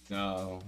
No.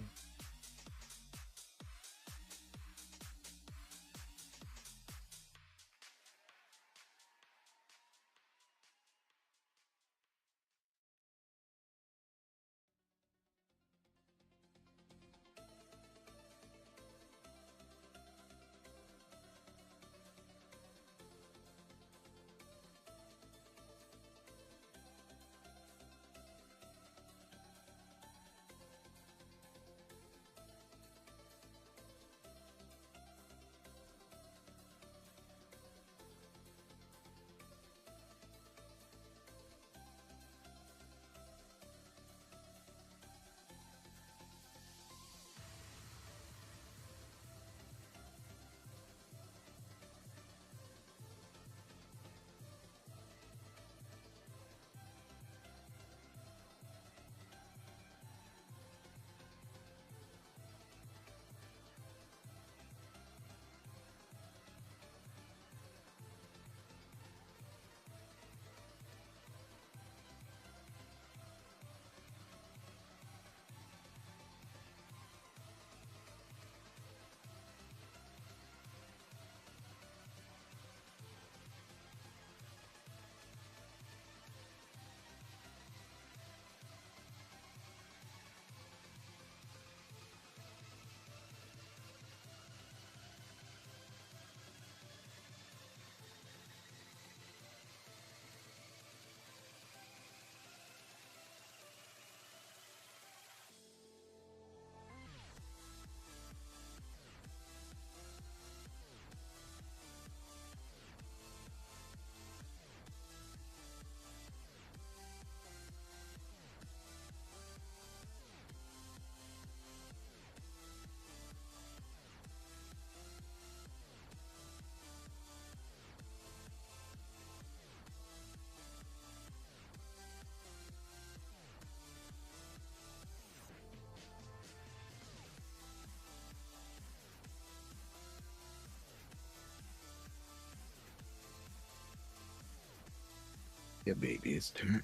Yeah, baby, it's turn.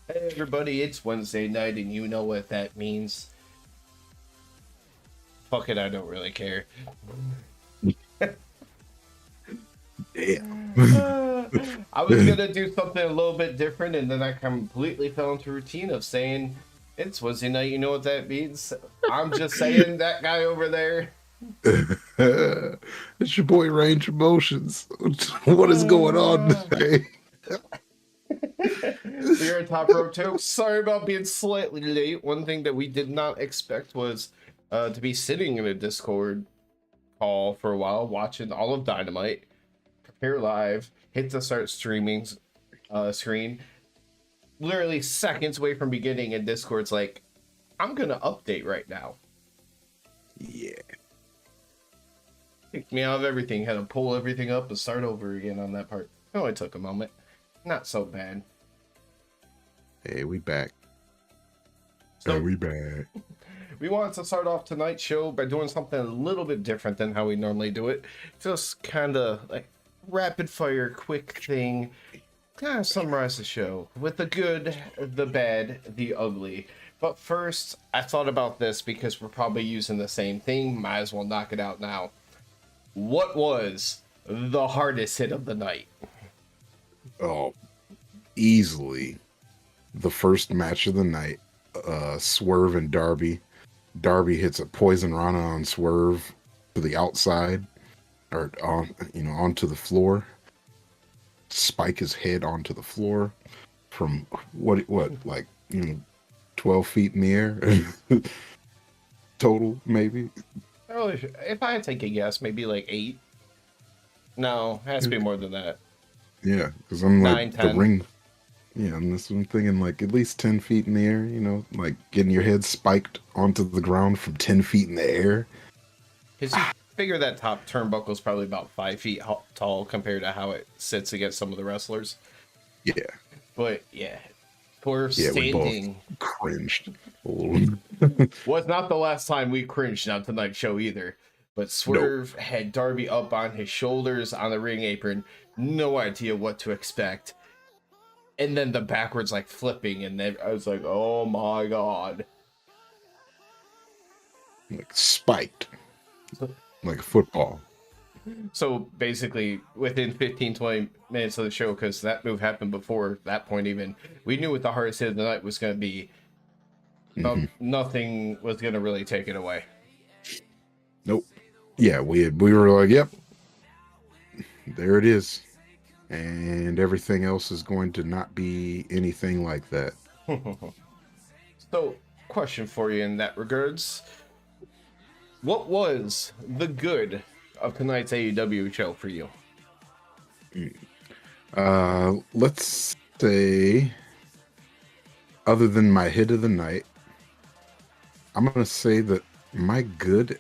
Hey everybody, it's Wednesday night and you know what that means. Fuck it, I don't really care. Damn. I was gonna do something a little bit different and then I completely fell into routine of saying it's Wednesday night, you know what that means? I'm just saying that guy over there. It's your boy Range Emotions. What is going on today? You're a top Rope Tokes. Sorry about being slightly late. One thing that we did not expect was to be sitting in a Discord call for a while, watching all of Dynamite, prepare live, hit the start streaming screen. Literally seconds away from beginning, and Discord's like, I'm gonna update right now. Yeah. Kicked me out of everything, had to pull everything up and start over again on that part. It only took a moment. Not so bad. Hey, we back. So we back. we wanted to start off tonight's show by doing something a little bit different than how we normally do it. Just kind of like rapid fire, quick thing. Kind of summarize the show with the good, the bad, the ugly. But first, I thought about this because we're probably using the same thing. Might as well knock it out now. What was the hardest hit of the night? Oh, easily the first match of the night. Swerve and Darby. Darby hits a poison rana on Swerve to the outside, or on, onto the floor. Spike his head onto the floor from what like 12 feet in the air total, maybe. If I had to take a guess, maybe like 8. No, it has to be more than that. Yeah, because I'm 9, like 10. the ring. Yeah, and this I'm thinking like at least 10 feet in the air. Like getting your head spiked onto the ground from 10 feet in the air. Because you figure that top turnbuckle is probably about 5 feet tall compared to how it sits against some of the wrestlers. Yeah. But yeah, poor Yeah, we both standing. cringed. Was not the last time we cringed on tonight's show either. But Swerve had Darby up on his shoulders on the ring apron. No idea what to expect. And then the backwards like flipping, and then I was like, oh my god. like spiked, like a football. So basically, within 15-20 minutes of the show, because that move happened before that point even, we knew what the hardest hit of the night was going to be. Mhm. Nothing was going to really take it away. Nope. Yeah, we were like, yep, there it is, and everything else is going to not be anything like that. So, question for you in that regards. What was the good of tonight's AEW show for you? Let's say, other than my hit of the night, I'm gonna say that my good,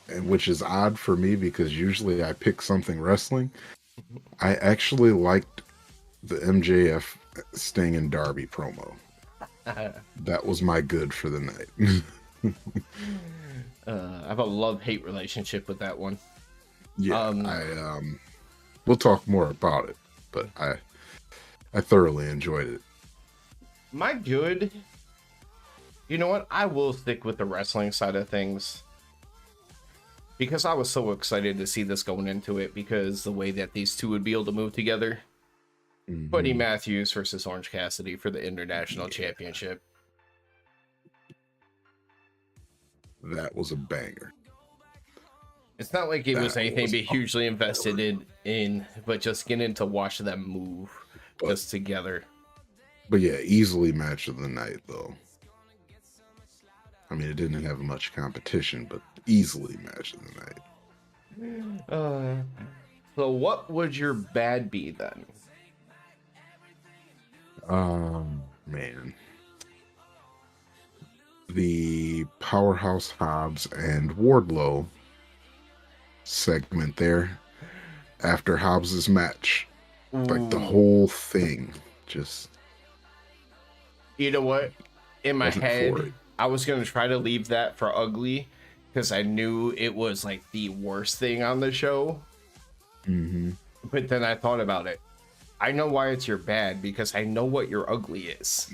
and which is odd for me because usually I pick something wrestling. I actually liked the MJF Sting and Darby promo. That was my good for the night. I have a love-hate relationship with that one. Yeah, we'll talk more about it, but I thoroughly enjoyed it. My good, you know what? I will stick with the wrestling side of things because I was so excited to see this going into it because the way that these two would be able to move together. Buddy Matthews versus Orange Cassidy for the International Championship. That was a banger. It's not like it was That anything to was be hugely invested in, but just getting to watch them move just together. But yeah, easily match of the night, though. I mean, it didn't have much competition, but easily match of the night. So what would your bad be then? Man. The Powerhouse Hobbs and Wardlow segment there after Hobbs's match. Like the whole thing just... You know what? In my Wasn't for head, it. I was going to try to leave that for ugly because I knew it was like the worst thing on the show. But then I thought about it. I know why it's your bad because I know what your ugly is.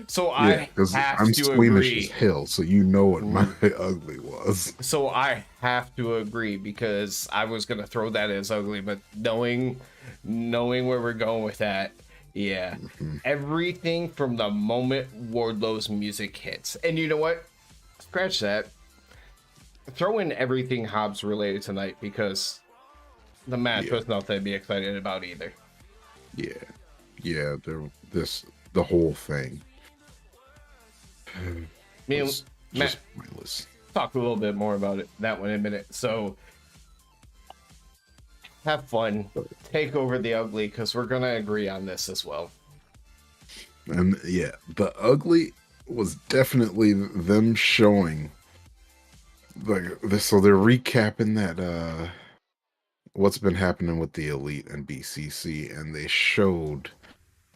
So I have I'm to squeamish agree. as hell, so you know what my ugly was. So I have to agree because I was gonna throw that as ugly, but knowing where we're going with that, yeah, everything from the moment Wardlow's music hits, and you know what? Scratch that. Throw in everything Hobbs related tonight because the match was nothing to be excited about either. Yeah, the whole thing. Just pointless. Talk a little bit more about that one in a minute. So have fun, take over the ugly because we're gonna agree on this as well. And yeah, the ugly was definitely them showing like this. So they're recapping that what's been happening with the Elite and BCC, and they showed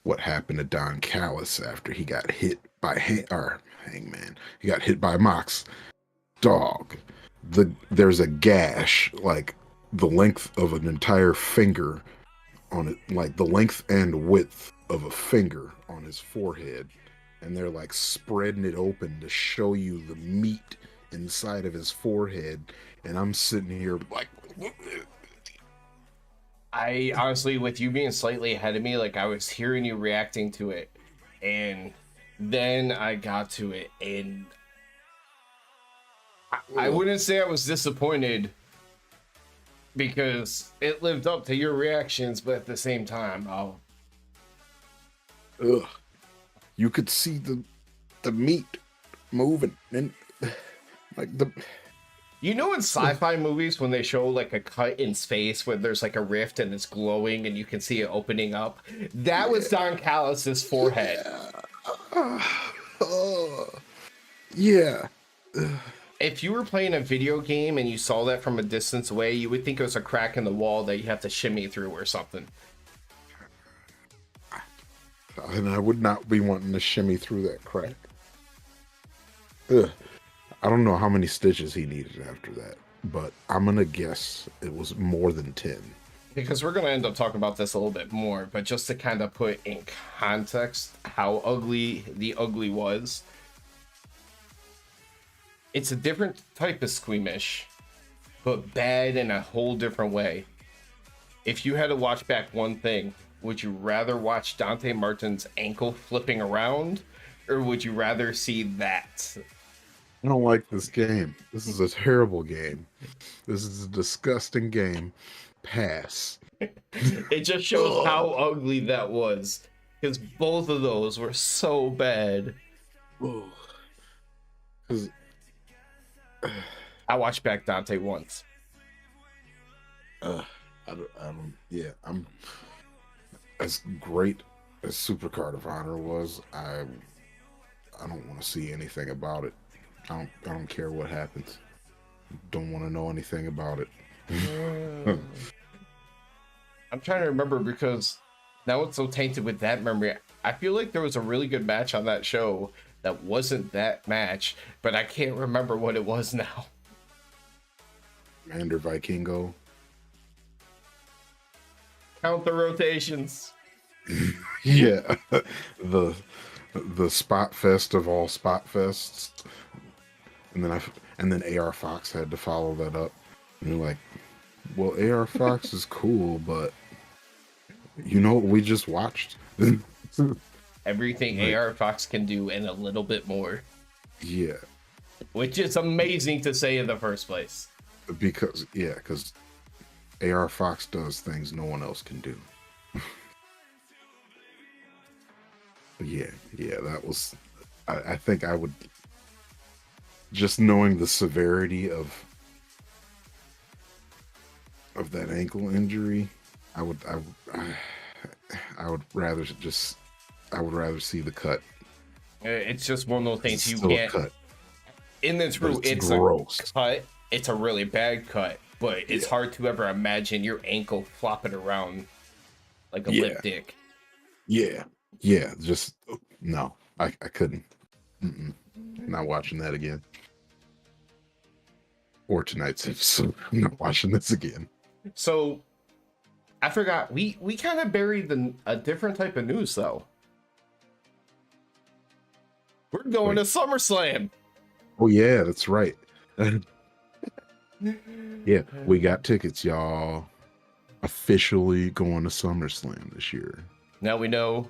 what happened to Don Callis after he got hit by Hangman. He got hit by Mox. Dog. There's a gash like the length of an entire finger on it, like the length and width of a finger on his forehead, and they're like spreading it open to show you the meat inside of his forehead, and I'm sitting here like I honestly, with you being slightly ahead of me, like I was hearing you reacting to it, and then I got to it, and I wouldn't say I was disappointed because it lived up to your reactions, but at the same time, you could see the meat moving, and like the... You know, in sci-fi movies, when they show like a cut in space where there's like a rift and it's glowing and you can see it opening up, that was Don Callis's forehead. Yeah. If you were playing a video game and you saw that from a distance away, you would think it was a crack in the wall that you have to shimmy through or something. And I would not be wanting to shimmy through that crack. Ugh. I don't know how many stitches he needed after that, but I'm going to guess it was more than 10. Because we're going to end up talking about this a little bit more, but just to kind of put in context how ugly the ugly was, it's a different type of squeamish, but bad in a whole different way. If you had to watch back one thing, would you rather watch Dante Martin's ankle flipping around, or would you rather see that? I don't like this game. This is a terrible game. This is a disgusting game. Pass. It just shows how ugly that was, because both of those were so bad. Because I watched back Dante once. I don't. Yeah, I'm as great as Supercard of Honor was. I don't want to see anything about it. I don't care what happens. Don't want to know anything about it. I'm trying to remember, because now it's so tainted with that memory. I feel like there was a really good match on that show that wasn't that match, but I can't remember what it was now. Commander Vikingo. Count the rotations. Yeah, the spot fest of all spot fests, and then AR Fox had to follow that up. And you're like, well, AR Fox is cool, but you know what we just watched? Everything Right. AR Fox can do and a little bit more, Yeah, which is amazing to say in the first place. because AR Fox does things no one else can do. yeah, that was. I think I would, just knowing the severity of that ankle injury, I would rather see the cut. It's just one of those things It's you still a can't. cut. In the But truth, it's it's gross. a cut. It's a really bad cut, but it's Yeah. hard to ever imagine your ankle flopping around like a Yeah. lip dick. Yeah, just no, I couldn't. Not watching that again. Or tonight's episode. I'm not watching this again. So I forgot, we kind of buried a different type of news though. We're going to SummerSlam. Oh yeah, that's right. Yeah, we got tickets, y'all. Officially going to SummerSlam this year. Now we know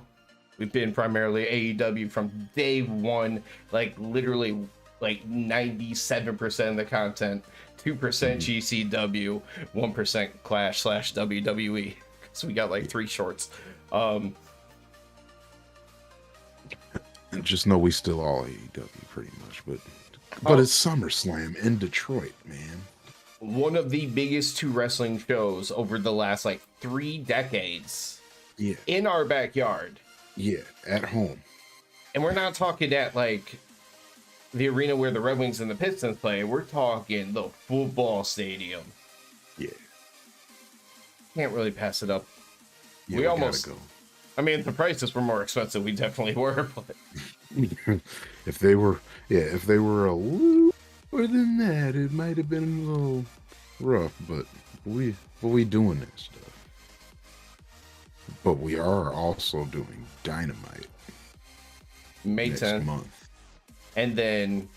we've been primarily AEW from day one, like literally like 97% of the content, 2% GCW, 1% Clash / WWE. So we got like 3 shorts. And just know we still all AEW pretty much, but it's SummerSlam in Detroit, man. One of the biggest 2 wrestling shows over the last like 3 decades. Yeah, In our backyard. yeah, at home. And we're not talking at like the arena where the Red Wings and the Pistons play. We're talking the football stadium. Yeah, Can't really pass it up. yeah, We almost gotta go. I mean, if the prices were more expensive, we definitely were. But if they were a little more than that, it might have been a little rough. But we doing this stuff. But we are also doing Dynamite May next 10th, month. and then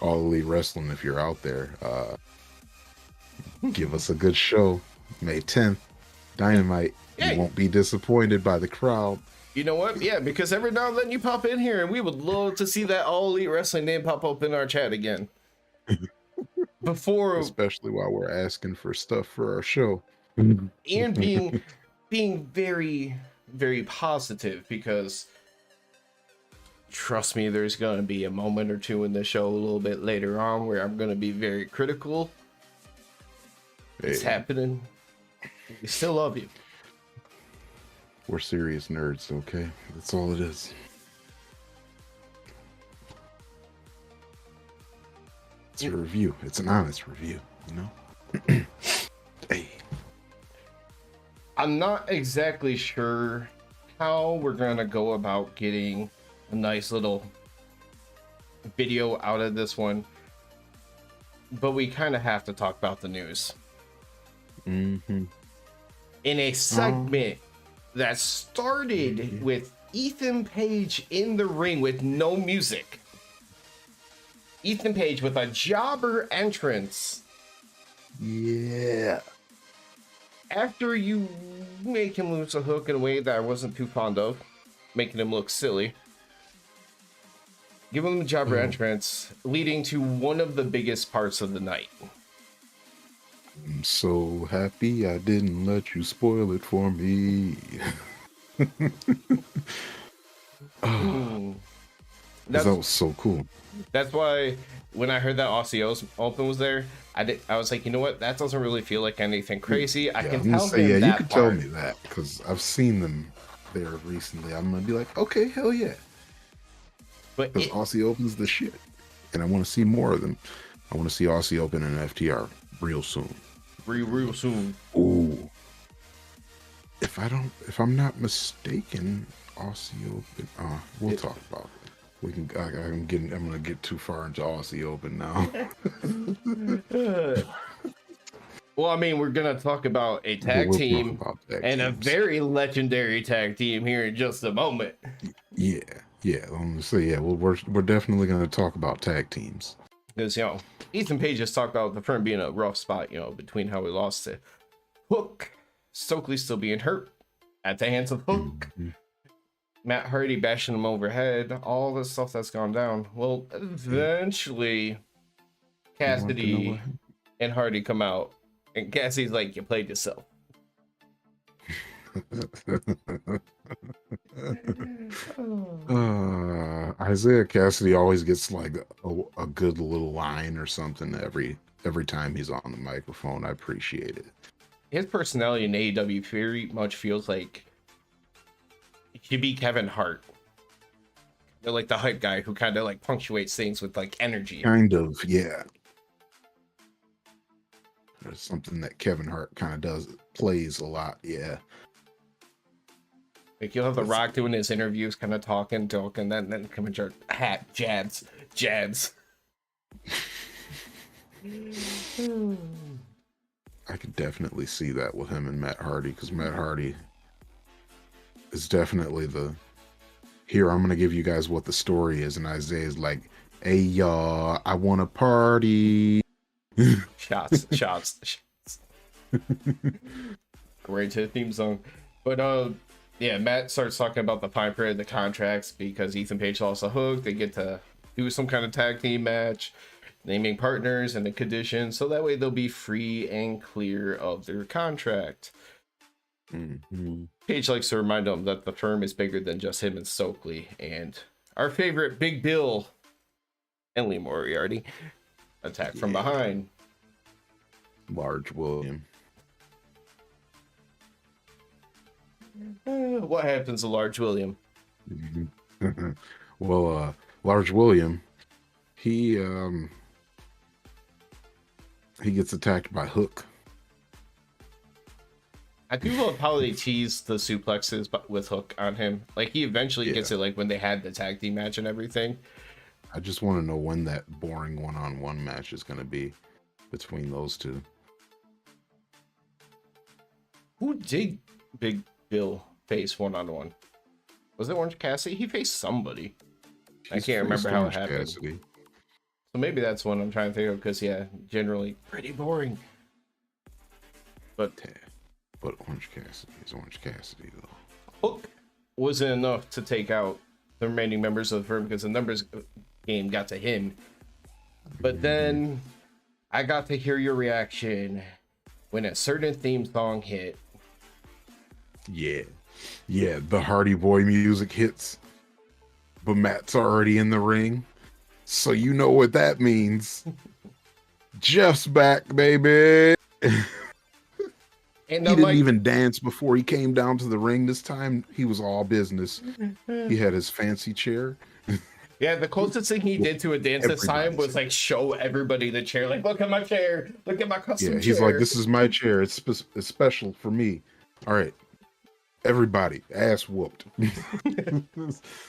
All Elite Wrestling, if you're out there, give us a good show. May 10th, Dynamite. Hey. You won't be disappointed by the crowd. you know what? Yeah, because every now and then you pop in here, and we would love to see that All Elite Wrestling name pop up in our chat again. Before Especially while we're asking for stuff for our show. and being very, very positive, because trust me, there's gonna be a moment or two in the show a little bit later on where I'm gonna be very critical. It's Hey, happening. We still love you. we're serious nerds, okay? That's all it is. It's a review. It's an honest review, you know? Hey. I'm not exactly sure how we're gonna go about getting a nice little video out of this one, but we kind of have to talk about the news Mm-hmm. in a segment that started with Ethan Page in the ring with no music. Ethan Page with a jobber entrance. Yeah. After you make him lose a hook in a way that I wasn't too fond of, making him look silly. Give him a jobber entrance, leading to one of the biggest parts of the night. I'm so happy I didn't let you spoil it for me. That was so cool. That's why when I heard that Aussie Open was there, I was like, you know what? That doesn't really feel like anything crazy. I can tell him yeah, that you can part. tell me that because I've seen them there recently. I'm gonna be like, okay, hell yeah. But because Aussie Open's the shit, and I want to see more of them. I want to see Aussie Open and FTR real soon. Real soon. Ooh. If I'm not mistaken, Aussie Open. We'll talk about it. We can. I'm gonna get too far into Aussie Open now. Well, I mean, we're gonna talk about a tag team and a very legendary tag team here in just a moment. Yeah. So yeah, we're definitely gonna talk about tag teams. Because Ethan Page just talked about the firm being a rough spot, between how we lost to Hook, Stokely still being hurt at the hands of Hook. Mm-hmm. Matt Hardy bashing him overhead, all the stuff that's gone down. Well, eventually, Cassidy and Hardy come out, and Cassidy's like, you played yourself. Isaiah Cassidy always gets like a good little line or something every time he's on the microphone. I appreciate it. His personality in AEW very much feels like he should be Kevin Hart. They're like the hype guy who kind of like punctuates things with like energy. Kind of, yeah. There's something that Kevin Hart kind of plays a lot, yeah. Like you'll have The Rock doing his interviews, kind of talking, then come and jerk jabs. I could definitely see that with him and Matt Hardy, because Matt Hardy is definitely here, I'm going to give you guys what the story is. And Isaiah's like, hey, y'all, I want to party. Shots. Right to the theme song. But, yeah, Matt starts talking about the fine print of the contracts because Ethan Page lost a hook. They get to do some kind of tag team match, naming partners and the conditions, so that way they'll be free and clear of their contract. Mm-hmm. Page likes to remind them that the firm is bigger than just him and Stokely, and our favorite Big Bill and Lee Moriarty attack from behind. Large William. What happens to Large William? Well, Large William, he gets attacked by Hook. I do love how they tease the suplexes with Hook on him. Like he eventually gets it, like when they had the tag team match and everything. I just want to know when that boring one-on-one match is going to be between those two. Who did Big Bill face one-on-one? Was it Orange Cassidy? He faced somebody. I can't remember how it happened. Cassidy. So maybe that's one I'm trying to think of because, generally pretty boring. But Orange Cassidy is Orange Cassidy, though. Hook wasn't enough to take out the remaining members of the firm because the numbers game got to him. But then I got to hear your reaction when a certain theme song hit. Yeah, the Hardy Boy music hits, but Matt's already in the ring, so you know what that means. Jeff's back, baby. And he didn't even dance before he came down to the ring this time. He was all business. He had his fancy chair. Yeah, the closest thing he did to a dance this time was like show everybody the chair. Like, look at my chair. Look at my custom chair. He's like, this is my chair. It's special for me. All right. Everybody, ass whooped.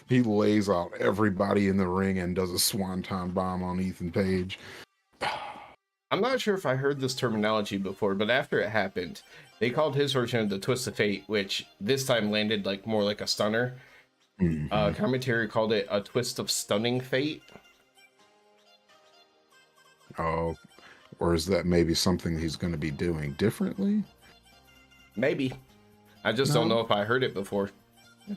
He lays out everybody in the ring and does a swanton bomb on Ethan Page. I'm not sure if I heard this terminology before, but after it happened, they called his version of the Twist of Fate, which this time landed like more like a stunner. Mm-hmm. Commentary called it a twist of stunning fate. Oh, or is that maybe something he's going to be doing differently? Maybe. I just don't No. know if I heard it before.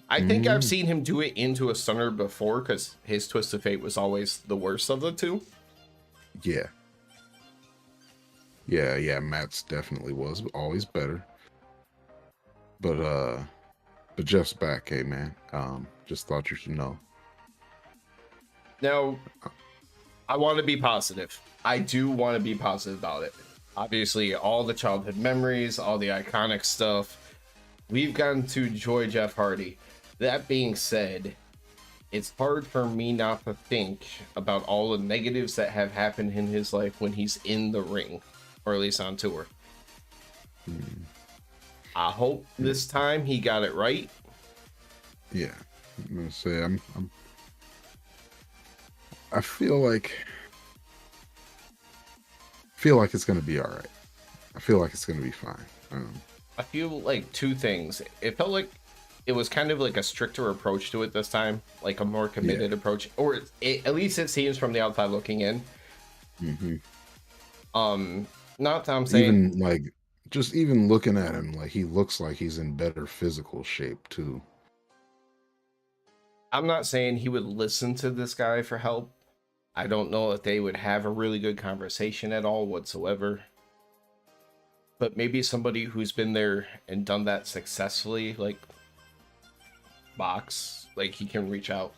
I think I've Mm, seen him do it into a stunner before because his Twist of Fate was always the worst of the two. yeah. Yeah. Matt's definitely was always better. But Jeff's back, hey man. Just thought you should know. Now, I want to be positive. I do want to be positive about it. Obviously, all the childhood memories, all the iconic stuff. We've gotten to enjoy Jeff Hardy. That being said, it's hard for me not to think about all the negatives that have happened in his life when he's in the ring, or at least on tour. I hope this time he got it right. Yeah. I'm gonna say I feel like it's gonna be all right. I feel like it's gonna be fine. I feel like two things. It felt like it was kind of like a stricter approach to it this time, like a more committed approach, or at least it seems from the outside looking in. Mm-hmm. Not that I'm saying Even like just even looking at him, like he looks like he's in better physical shape too. I'm not saying he would listen to this guy for help. I don't know if they would have a really good conversation at all whatsoever. But maybe somebody who's been there and done that successfully, like Box, like he can reach out.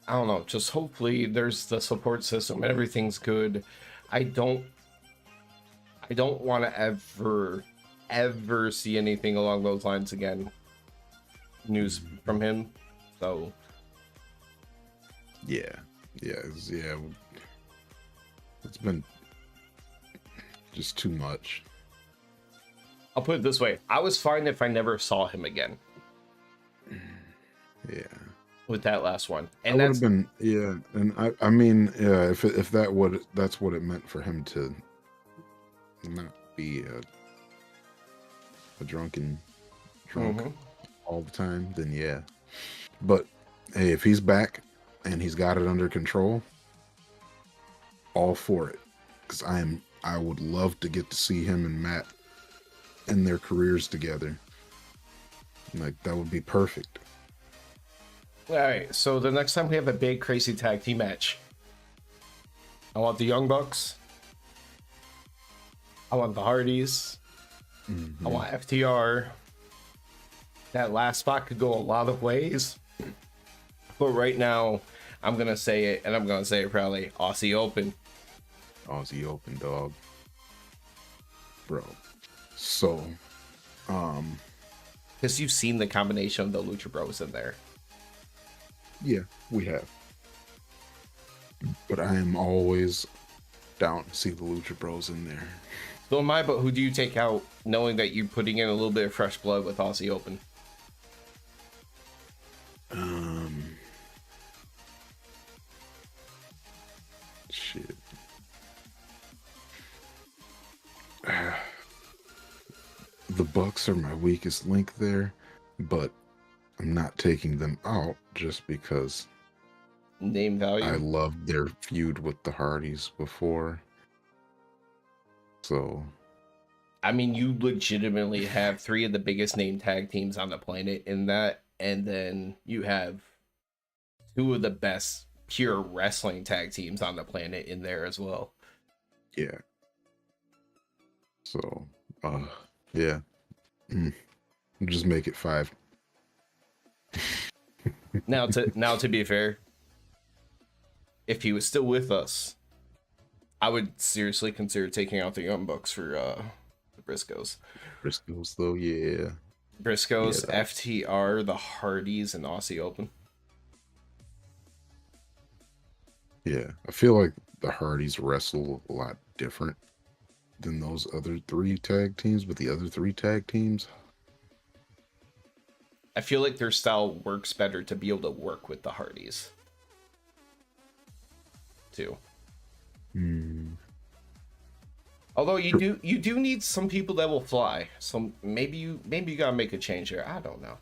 I don't know, just hopefully there's the support system and everything's good. I don't want to ever see anything along those lines again. News from him. So Yeah. It's been just too much. I'll put it this way. I was fine if I never saw him again Yeah. with that last one. I And would that's have been, yeah, and I mean, yeah, if that's what it meant for him to not be a drunk Mhm. all the time, then yeah. But hey, if he's back and he's got it under control, all for it. Because I would love to get to see him and Matt and their careers together. Like that would be perfect. all right. So the next time we have a big crazy tag team match, I want the Young Bucks. I want the Hardys. I want FTR. That last spot could go a lot of ways. But right now, I'm going to say it, and I'm going to say it proudly. Aussie Open. Aussie Open, dog. Bro. So, Because you've seen the combination of the Lucha Bros in there. yeah, we have. But I am always down to see the Lucha Bros in there. So am I, but who do you take out knowing that you're putting in a little bit of fresh blood with Aussie Open? Shit. The Bucks are my weakest link there, but I'm not taking them out just because Name value. I loved their feud with the Hardys before. So, I mean, you legitimately have three of the biggest name tag teams on the planet in that, and then you have two of the best pure wrestling tag teams on the planet in there as well. yeah. So, yeah. Just make it 5. Now to be fair, if he was still with us, I would seriously consider taking out the Young Bucks for the Briscoes. Briscoes, though, yeah. Briscoes, Yeah, FTR, the Hardys, and Aussie Open. Yeah. I feel like the Hardys wrestle a lot different than those other 3 tag teams, but the other 3 tag teams, I feel like their style works better to be able to work with the Hardys too. Although you do need some people that will fly. So maybe you gotta make a change there. I don't know.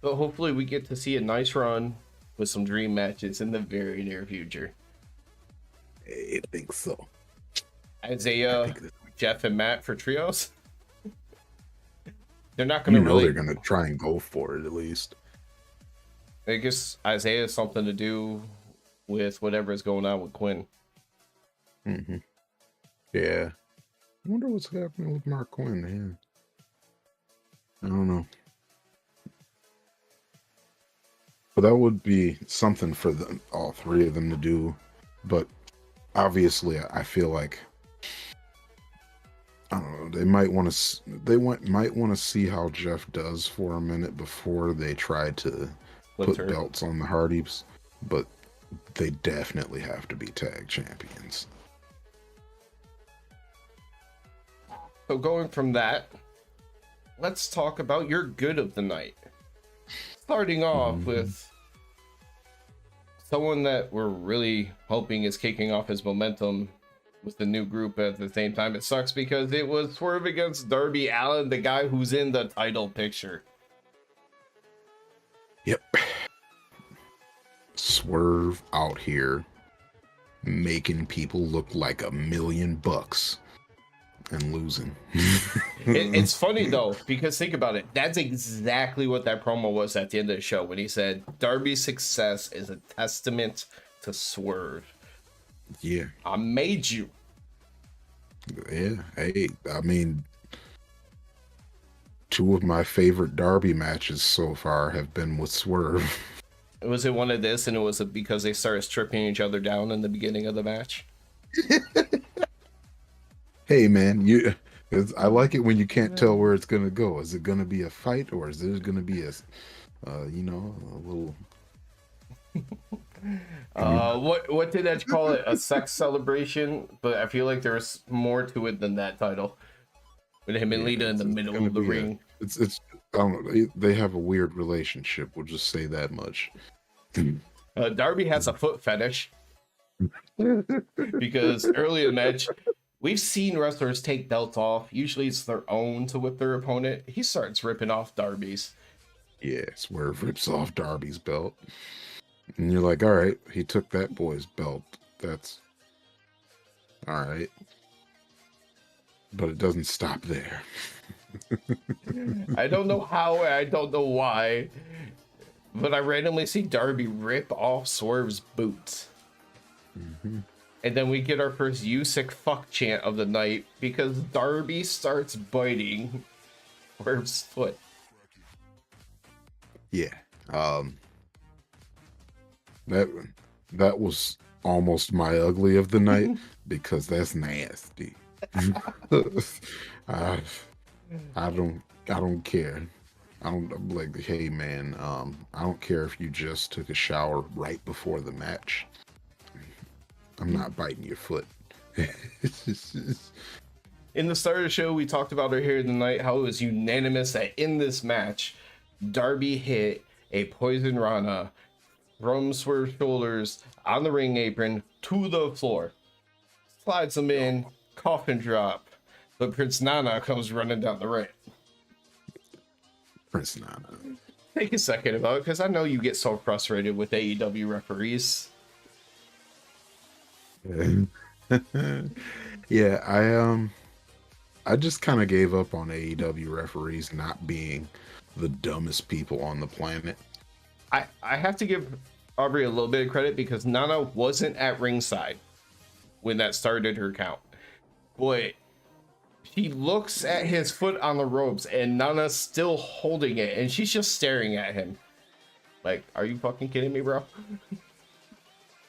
But hopefully we get to see a nice run with some dream matches in the very near future. I think so. I Isaiah, think that, Jeff, and Matt for trios. They're not going to they're really. gonna try and go for it at least. I guess Isaiah has something to do with whatever is going on with Quinn. Hmm. Yeah. I wonder what's happening with Mark Quinn. Yeah. I don't know. But that would be something for them, all three of them to do. But obviously, I feel like I don't know. They might want to. Might want to see how Jeff does for a minute before they try to put belts on the Hardys. But they definitely have to be tag champions. So going from that, let's talk about your good of the night. Starting off with someone that we're really hoping is kicking off his momentum with the new group at the same time. It sucks because it was Swerve against Darby Allin, the guy who's in the title picture. Yep. Swerve out here making people look like $1 million and losing. It's funny though, because think about it. That's exactly what that promo was at the end of the show when he said Darby's success is a testament to Swerve. Yeah. I made you. Yeah. Hey, I mean, 2 of my favorite Darby matches so far have been with Swerve. Was it one of this and it was because they started stripping each other down in the beginning of the match? Hey man, I like it when you can't tell where it's gonna go. Is it gonna be a fight or is there gonna be a little? What did Edge call it? A sex celebration? But I feel like there's more to it than that title. With him and Lita in the middle of the ring. It's I don't know. They have a weird relationship. We'll just say that much. Darby has a foot fetish. Because early in the match, we've seen wrestlers take belts off. Usually it's their own to whip their opponent. He starts ripping off Darby's. Yeah, Swerve rips off Darby's belt. And you're like, all right, he took that boy's belt. That's all right. But it doesn't stop there. I don't know how, I don't know why, but I randomly see Darby rip off Swerve's boots. And then we get our first "You sick fuck" chant of the night because Darby starts biting Swerve's foot. Yeah. That was almost my ugly of the night because that's nasty. I don't care. I'm like, hey man, I don't care if you just took a shower right before the match. I'm not biting your foot. In the start of the show, we talked about it here tonight, how it was unanimous that in this match, Darby hit a Poison Rana from Swerve's shoulders on the ring apron to the floor. Slides him in, coffin drop, but Prince Nana comes running down the ramp. Prince Nana. Take a second about it, because I know you get so frustrated with AEW referees. Yeah, I just kind of gave up on AEW referees not being the dumbest people on the planet. I have to give Aubrey a little bit of credit because Nana wasn't at ringside when that started her count. But she looks at his foot on the ropes and Nana's still holding it and she's just staring at him. Like, are you fucking kidding me, bro?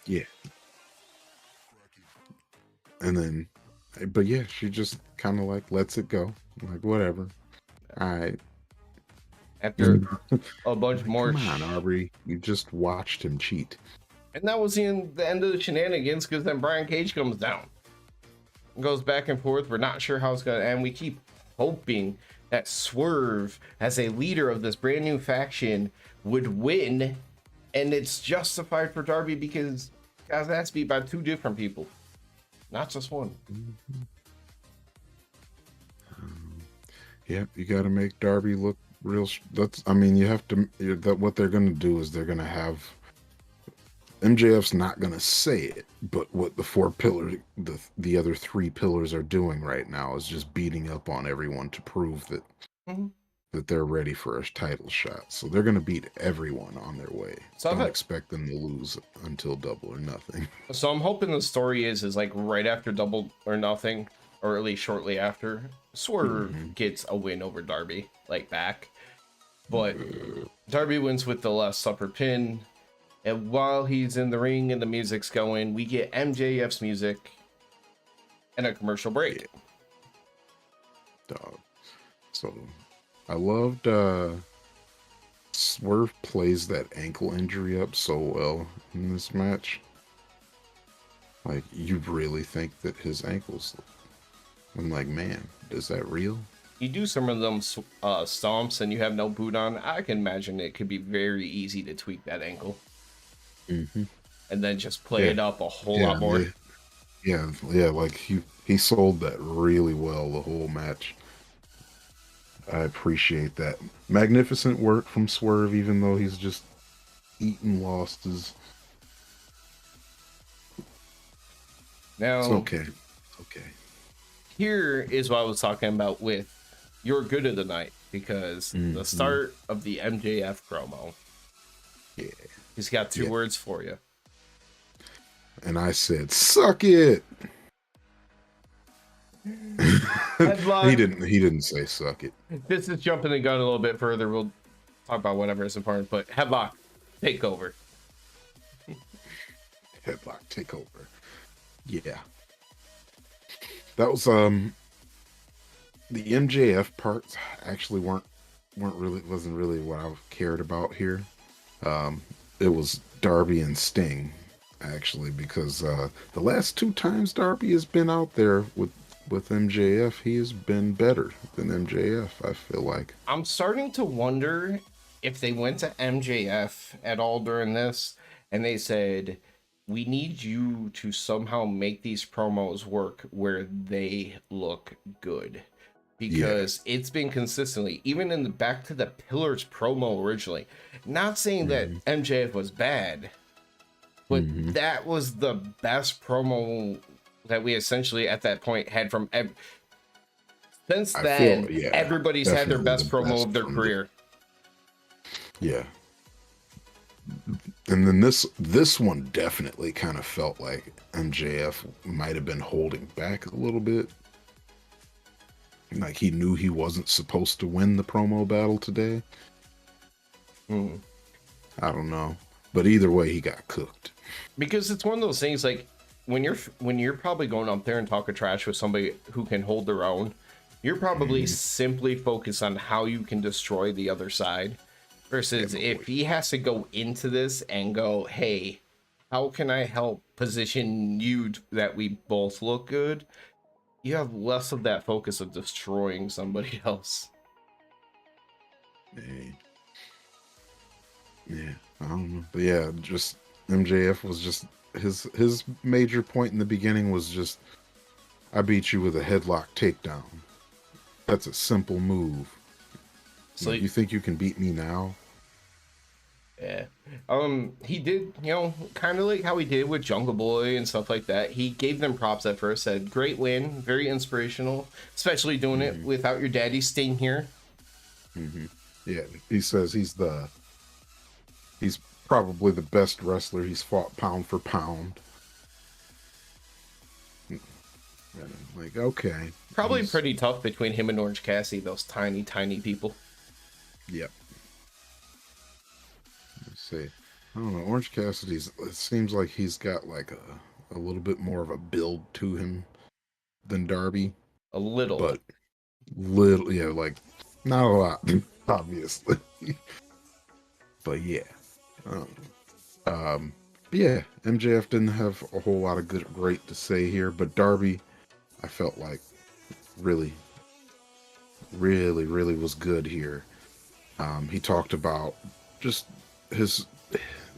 Yeah. And then, but yeah, she just kind of like lets it go. Like, whatever. All right. After a bunch more. Come on, Aubrey. You just watched him cheat. And that was the end of the shenanigans because then Brian Cage comes down. Goes back and forth. We're not sure how it's going to end. We keep hoping that Swerve, as a leader of this brand new faction, would win. And it's justified for Darby because guys, that's beat by 2 different people. Not just one. Yeah, you got to make Darby look real. You have to. What they're going to do is they're going to have MJF's not gonna say it, but what the four pillars, the other three pillars are doing right now is just beating up on everyone to prove that Mhm. that they're ready for a title shot. So they're gonna beat everyone on their way. So Don't expect them to lose until Double or Nothing. So I'm hoping the story is like right after Double or Nothing, or at least shortly after, Swerve gets a win over Darby, like back. But Darby wins with the Last Supper pin. And while he's in the ring and the music's going, we get MJF's music and a commercial break. Dog. So I loved Swerve plays that ankle injury up so well in this match. Like, you really think that his ankles, I'm like, man, is that real? You do some of them stomps and you have no boot on, I can imagine it could be very easy to tweak that ankle. And then just play it up a whole lot more. Yeah, like he sold that really well the whole match. I appreciate that. Magnificent work from Swerve, even though he's just eating losses. Now, it's okay. Here is what I was talking about with your good of the night, because the start of the MJF promo. Yeah. He's got two words for you. And I said, suck it. He didn't say suck it. This is jumping the gun a little bit further. We'll talk about whatever is important, but headlock takeover. Headlock takeover. Yeah. That was the MJF parts actually wasn't really what I cared about here. It was Darby and Sting, actually, because the last two times Darby has been out there with MJF, he has been better than MJF, I feel like. I'm starting to wonder if they went to MJF at all during this and they said, we need you to somehow make these promos work where they look good. Because it's been consistently, even in the Back to the Pillars promo originally, not saying that MJF was bad, but that was the best promo that we essentially at that point had from since then. Everybody's had their best promo of their career. Yeah. And then this one definitely kind of felt like MJF might have been holding back a little bit. Like he knew he wasn't supposed to win the promo battle today. I don't know. But either way, he got cooked. Because it's one of those things, like when you're probably going up there and talking trash with somebody who can hold their own, you're probably simply focused on how you can destroy the other side. Versus if he has to go into this and go, hey, how can I help position you that we both look good? You have less of that focus of destroying somebody else. Yeah, I don't know. But yeah, just MJF was just his major point in the beginning was just, I beat you with a headlock takedown. That's a simple move. So you think you can beat me now? Yeah. He did, kind of like how he did with Jungle Boy and stuff like that. He gave them props at first, said, great win, very inspirational, especially doing it without your daddy staying here. Yeah, he says he's probably the best wrestler he's fought pound for pound. Like, okay. Probably pretty tough between him and Orange Cassidy, those tiny, tiny people. Yep. Let's see. I don't know. Orange Cassidy's, it seems like he's got like a little bit more of a build to him than Darby. A little. But little, yeah, like not a lot, obviously. But yeah. But yeah, MJF didn't have a whole lot of great to say here, but Darby, I felt like really was good here. He talked about just his,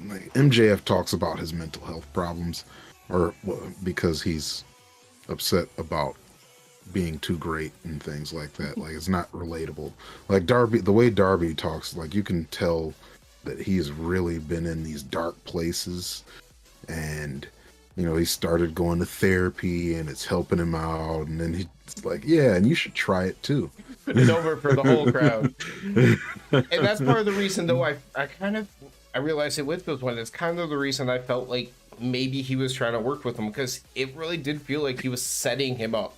like, MJF talks about his mental health problems, or because he's upset about being too great and things like that. Like, it's not relatable. Like Darby, the way Darby talks, like you can tell that he's really been in these dark places and he started going to therapy and it's helping him out, and then he's like, yeah, and you should try it too. Put it over for the whole crowd. And that's part of the reason, though, I realized it with this one. It's kind of the reason I felt like maybe he was trying to work with him, because it really did feel like he was setting him up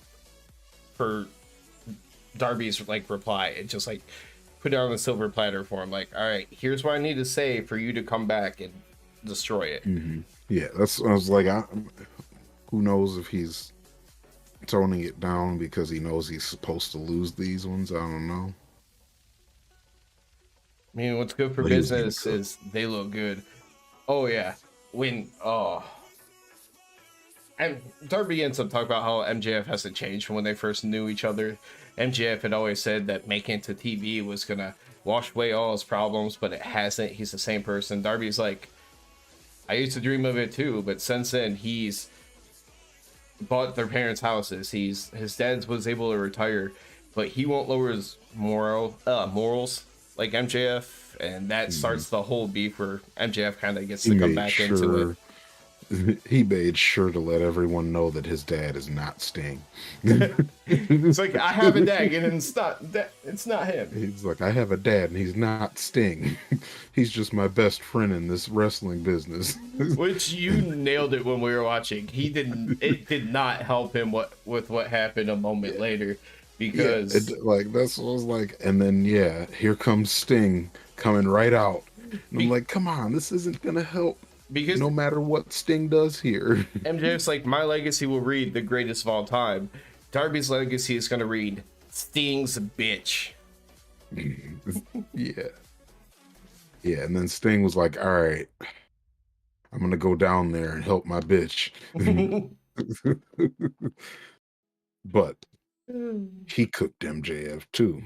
for Darby's like reply. It just like put it on the silver platter for him. Like, all right, here's what I need to say for you to come back and destroy it. Mm-hmm. Yeah, that's. I was like, who knows if he's toning it down because he knows he's supposed to lose these ones. I don't know. I mean, what's good for business is they look good. Oh yeah, and Darby ends up talking about how MJF hasn't changed from when they first knew each other. MJF had always said that making it to TV was gonna wash away all his problems, but it hasn't. He's the same person. Darby's like, I used to dream of it too, but since then he's bought their parents' houses. His dad was able to retire, but he won't lower his morals like MJF, and that starts the whole beef where MJF kind of gets to come back into it. He made sure to let everyone know that his dad is not Sting. It's like, I have a dad, and it's not him. He's like, I have a dad, and he's not Sting. He's just my best friend in this wrestling business. Which you nailed it when we were watching. It did not help him with what happened a moment later, because that's what I was like. And then here comes Sting coming right out. And I'm like, come on, this isn't gonna help. Because no matter what Sting does here, MJF's like, my legacy will read the greatest of all time. Darby's legacy is going to read Sting's bitch. Yeah. And then Sting was like, all right, I'm going to go down there and help my bitch. But he cooked MJF too.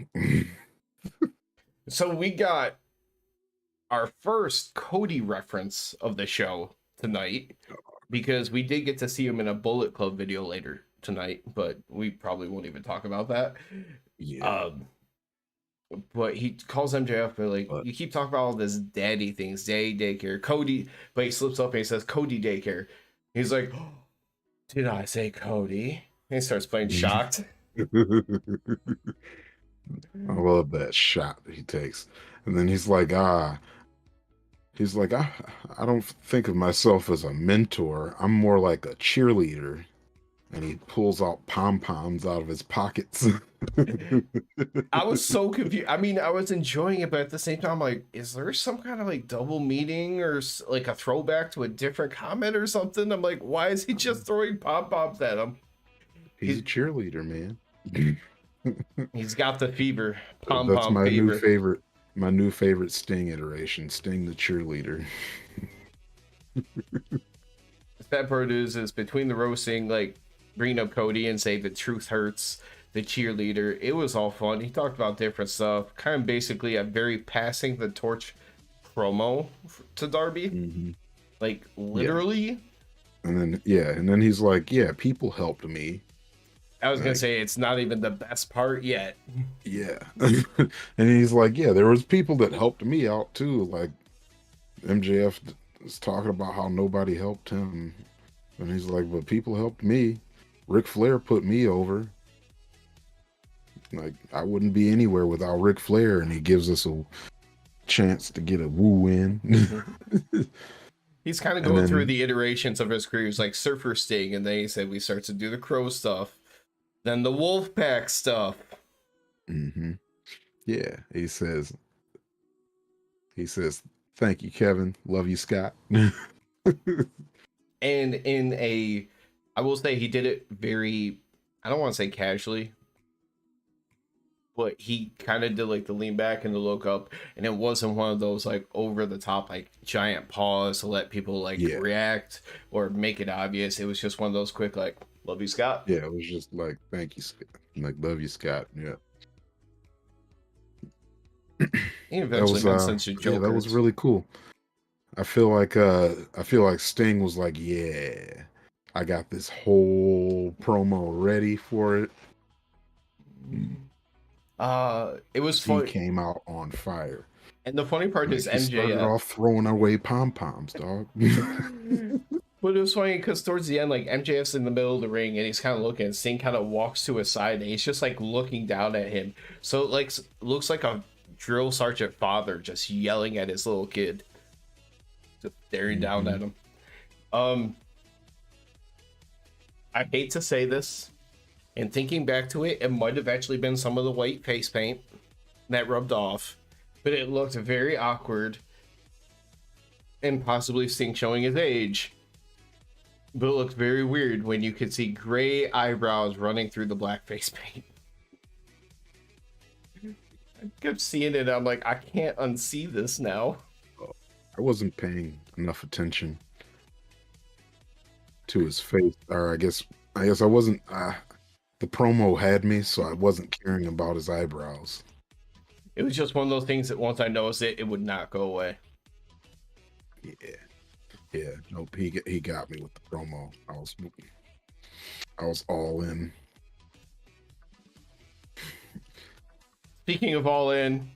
So we got our first Cody reference of the show tonight, because we did get to see him in a Bullet Club video later tonight, but we probably won't even talk about that. Yeah. But he calls MJF, like, you keep talking about all this daddy things, daddy daycare, Cody, but he slips up and he says Cody daycare. He's like, oh, did I say Cody? And he starts playing shocked. I love that shot that he takes. And then he's like, I don't think of myself as a mentor. I'm more like a cheerleader. And he pulls out pom-poms out of his pockets. I was so confused. I mean, I was enjoying it, but at the same time, I'm like, is there some kind of like double meaning or like a throwback to a different comment or something? I'm like, why is he just throwing pom-poms at him? He's a cheerleader, man. He's got the fever. That's my new favorite. My new favorite Sting iteration, Sting the cheerleader. That part is between the roasting, like bringing up Cody and say the truth hurts, the cheerleader. It was all fun. He talked about different stuff. Kind of basically a very passing the torch promo to Darby. Mm-hmm. Like literally. And then he's like, people helped me. I was gonna say it's not even the best part yet. Yeah. And he's like, there was people that helped me out too. Like MJF was talking about how nobody helped him. And he's like, but people helped me. Ric Flair put me over. Like, I wouldn't be anywhere without Ric Flair. And he gives us a chance to get a woo in. He's kind of going through the iterations of his career. He's like Surfer Sting, and then he said we start to do the Crow stuff. Then the Wolfpack stuff. Mm-hmm. Yeah, he says, thank you, Kevin. Love you, Scott. And I will say he did it very, I don't want to say casually, but he kind of did like the lean back and the look up, and it wasn't one of those like over the top, like giant pause to let people like react or make it obvious. It was just one of those quick, like, love you, Scott. Yeah, it was just like, thank you, Scott. Like, love you, Scott. Yeah. He eventually got such a joke. Yeah, that was really cool. I feel like Sting was like, I got this whole promo ready for it. It was fun. He came out on fire. And the funny part is MJF started off throwing away pom-poms, dog. But it was funny because towards the end, like MJF's in the middle of the ring and he's kind of looking, and Sting kind of walks to his side and he's just like looking down at him. So it like looks like a drill sergeant father just yelling at his little kid, just staring down at him. I hate to say this, and thinking back to it, it might have actually been some of the white face paint that rubbed off, but it looked very awkward and possibly Sting showing his age. But it looked very weird when you could see gray eyebrows running through the black face paint. I kept seeing it. I'm like, I can't unsee this now. I wasn't paying enough attention to his face, or I guess I wasn't. The promo had me, so I wasn't caring about his eyebrows. It was just one of those things that once I noticed it, it would not go away. Yeah. Nope. He got me with the promo. I was all in. Speaking of all in,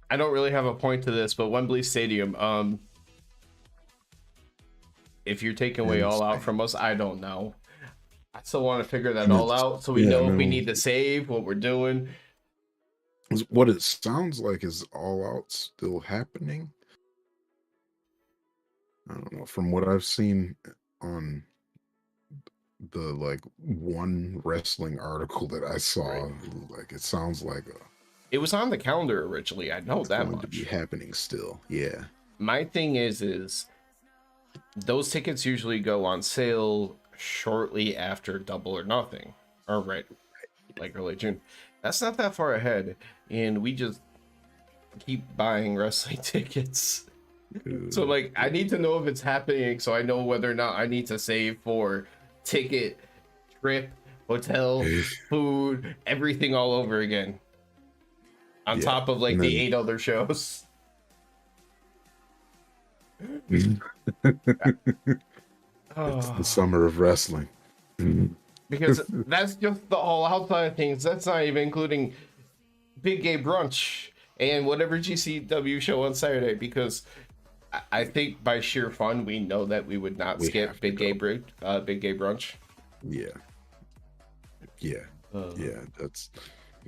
I don't really have a point to this, but Wembley Stadium, if you're taking away All Out from us, I don't know. I still want to figure that all out so we know if we need to save, what we're doing. What it sounds like is All Out still happening. I don't know. From what I've seen on the like one wrestling article that I saw, like it sounds like it was on the calendar originally. I know that much. To be happening still. Yeah. My thing is those tickets usually go on sale shortly after Double or Nothing, or like early June. That's not that far ahead, and we just keep buying wrestling tickets. So like, I need to know if it's happening so I know whether or not I need to save for ticket, trip, hotel, food, everything all over again. On top of like the 8 other shows. It's the summer of wrestling. Because that's just the all outside of things. That's not even including Big Gay Brunch and whatever GCW show on Saturday, because I think by sheer fun, we know that we would not skip Big Gay Brunch. Yeah.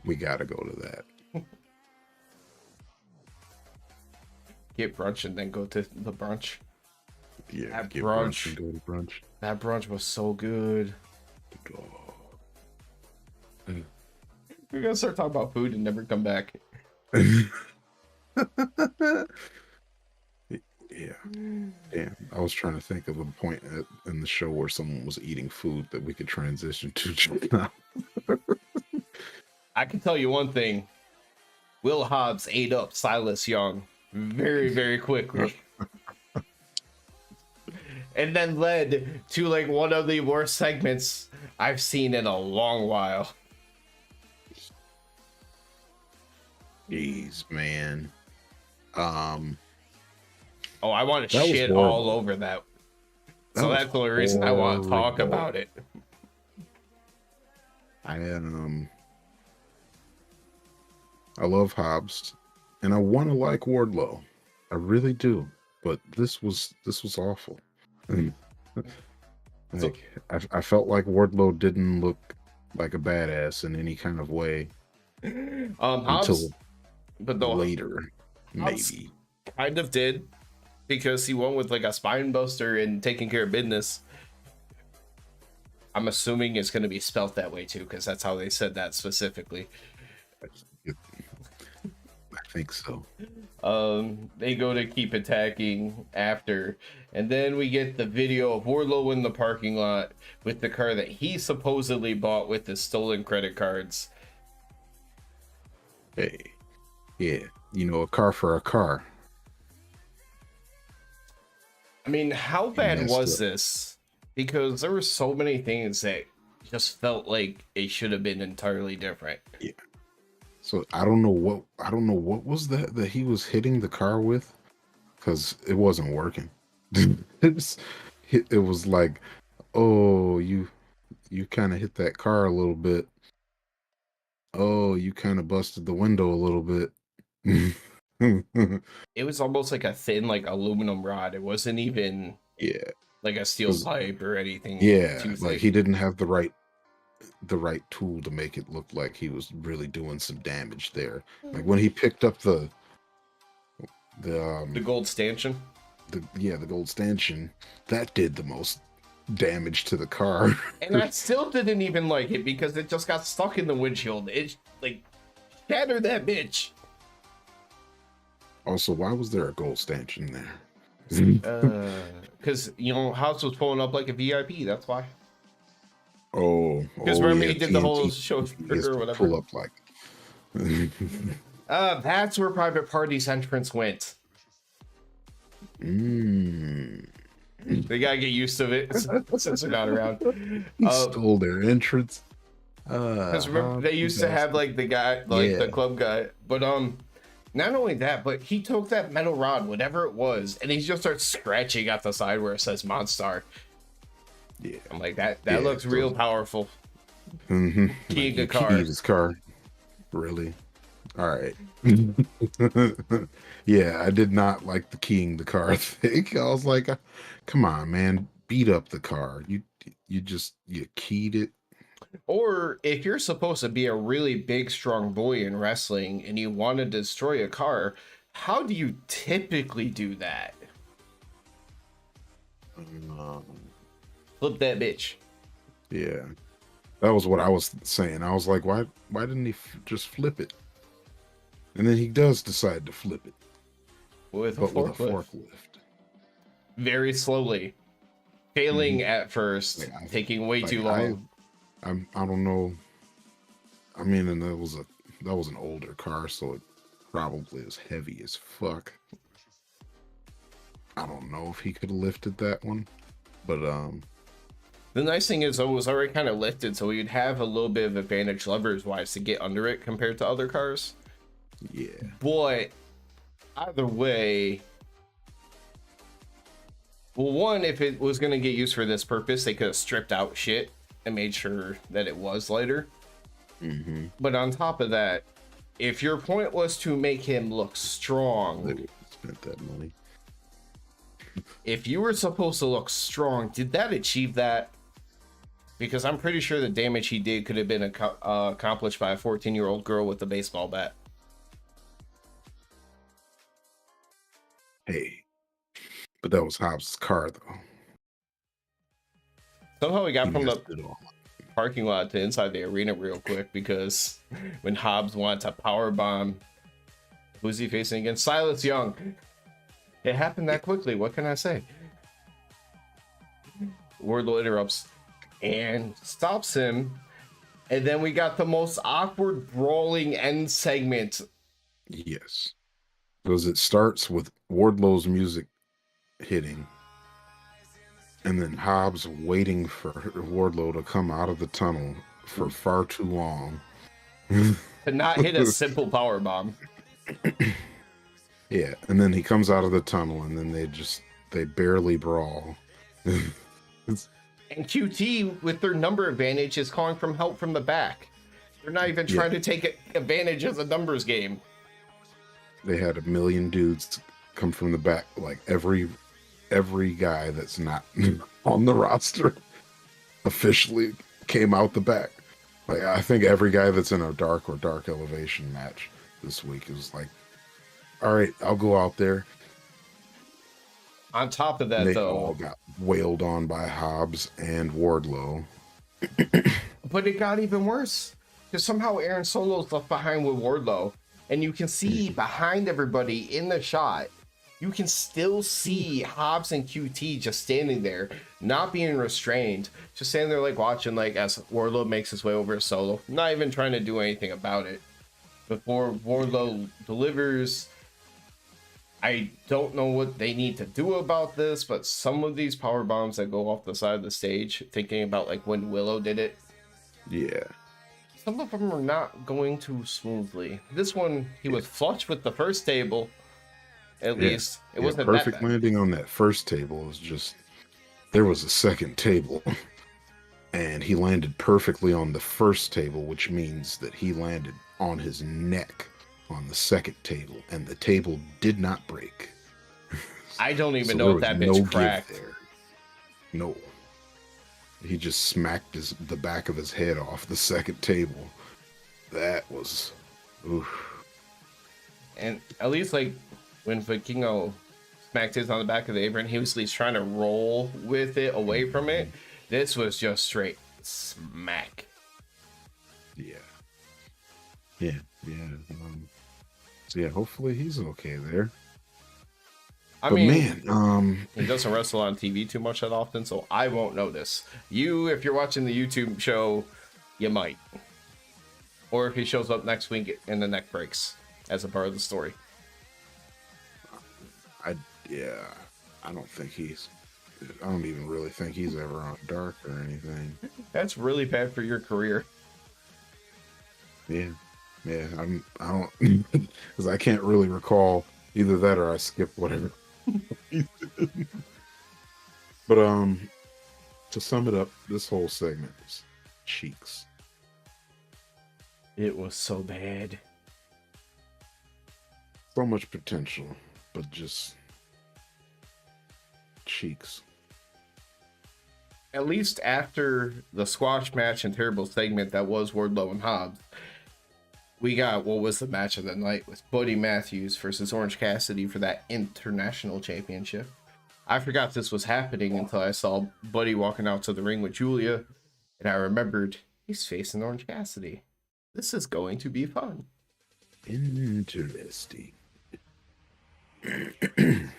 We gotta go to that. Get brunch and then go to the brunch. Yeah, that get brunch and go to brunch. That brunch was so good. We're gonna start talking about food and never come back. Yeah. Damn. I was trying to think of a point in the show where someone was eating food that we could transition to. I can tell you one thing. Will Hobbs ate up Silas Young very, very quickly. And then led to like one of the worst segments I've seen in a long while. Jeez, man. Oh, I want to shit all over that. So that's the only reason I want to talk about it. I love Hobbs, and I want to like Wardlow. I really do, but this was awful. Like, I felt like Wardlow didn't look like a badass in any kind of way Hobbs, until later, Hobbs maybe. Kind of did, because he went with like a spine buster and taking care of business. I'm assuming it's going to be spelt that way too, because that's how they said that specifically. I think so. They go to keep attacking after, and then we get the video of Wardlow in the parking lot with the car that he supposedly bought with his stolen credit cards. Hey, yeah, a car for a car. I mean, how bad was this? Because there were so many things that just felt like it should have been entirely different. Yeah. So I don't know what was that he was hitting the car with, because it wasn't working. It was like, oh, you kind of hit that car a little bit. Oh, you kind of busted the window a little bit. It was almost like a thin, like aluminum rod. It wasn't even Yeah. like a steel pipe or anything Yeah, too like thick. he didn't have the right tool to make it look like he was really doing some damage there. Like when he picked up the The gold stanchion. the gold stanchion, that did the most damage to the car. And I still didn't even like it because it just got stuck in the windshield. It like shattered that bitch. Also, why was there a gold stanchion there? Because Hobbs was pulling up like a VIP. That's why. Because Oh remember yeah, he did the whole TNT show has or to whatever. pull up like. That's where Private Party's entrance went. Mm. They gotta get used to it since they're not around. He stole their entrance. Because remember they used to have like the guy, like the club guy, but not only that, but he took that metal rod, whatever it was, and he just starts scratching at the side where it says Monstar. Yeah, I'm like that looks real powerful. Mm-hmm. Keying Like a car. his car. Really? All right. Yeah, I did not like the keying the car thing. I was like, come on, man, beat up the car. You keyed it. Or if you're supposed to be a really big, strong boy in wrestling and you want to destroy a car, how do you typically do that? Flip that bitch. Yeah, that was what I was saying. I was like, why didn't he just flip it? And then he does decide to flip it With a forklift. Very slowly. Failing at first, taking way too long. I don't know. I mean, and that was an older car, so it probably is heavy as fuck. I don't know if he could have lifted that one, but the nice thing is, it was already kind of lifted, so you'd have a little bit of advantage levers wise to get under it compared to other cars. Yeah. But either way, well, one, if it was going to get used for this purpose, they could have stripped out shit and made sure that it was lighter. Mm-hmm. But on top of that, if your point was to make him look strong, spent that money. If you were supposed to look strong, did that achieve that? Because I'm pretty sure the damage he did could have been accomplished by a 14-year-old girl with a baseball bat. Hey, but that was Hobbs' car, though. Somehow we got from the parking lot to inside the arena real quick, because when Hobbs wanted to powerbomb, who's he facing against? Silas Young. It happened that quickly. What can I say? Wardlow interrupts and stops him. And then we got the most awkward brawling end segment. Yes. Because it starts with Wardlow's music hitting. And then Hobbs waiting for Wardlow to come out of the tunnel for far too long. To not hit a simple power bomb. Yeah, and then he comes out of the tunnel, and then they barely brawl. And QT, with their number advantage, is calling from help from the back. They're not even trying to take advantage of the numbers game. They had 1 million dudes come from the back, like every guy that's not on the roster officially came out the back. Like, I think every guy that's in a dark or dark elevation match this week is like, all right, I'll go out there. On top of that, they though, all got wailed on by Hobbs and Wardlow. But it got even worse, because somehow Aaron Solo's left behind with Wardlow, and you can see behind everybody in the shot, you can still see Hobbs and QT just standing there, not being restrained, just standing there like watching, like as Wardlow makes his way over to Solo, not even trying to do anything about it. Before Wardlow delivers, I don't know what they need to do about this, but some of these power bombs that go off the side of the stage, thinking about like when Willow did it, Yeah. some of them are not going too smoothly. This one, he was flush with the first table. At least it wasn't perfect that bad. landing on that first table. Was just there was a second table, and he landed perfectly on the first table, which means that he landed on his neck on the second table, and the table did not break. I don't even know if that bitch cracked. No. He just smacked the back of his head off the second table. That was, oof. And at least like when Vikingo smacked his on the back of the apron, he was at least trying to roll with it away from it. This was just straight smack. Yeah. So yeah, hopefully he's okay there. I but mean, man, he doesn't wrestle on TV too much that often, so I won't notice. You, if you're watching the YouTube show, you might. Or if he shows up next week and the neck breaks as a part of the story. I don't even really think he's ever on Dark or anything. That's really bad for your career. Yeah, I don't, because I can't really recall either that or I skipped whatever. But to sum it up, this whole segment is cheeks. It was so bad. So much potential, but just cheeks. At least after the squash match and terrible segment that was Wardlow and Hobbs, we got what was the match of the night with Buddy Matthews versus Orange Cassidy for that international championship. I forgot this was happening until I saw Buddy walking out to the ring with Julia, and I remembered he's facing Orange Cassidy. This is going to be fun. Interesting.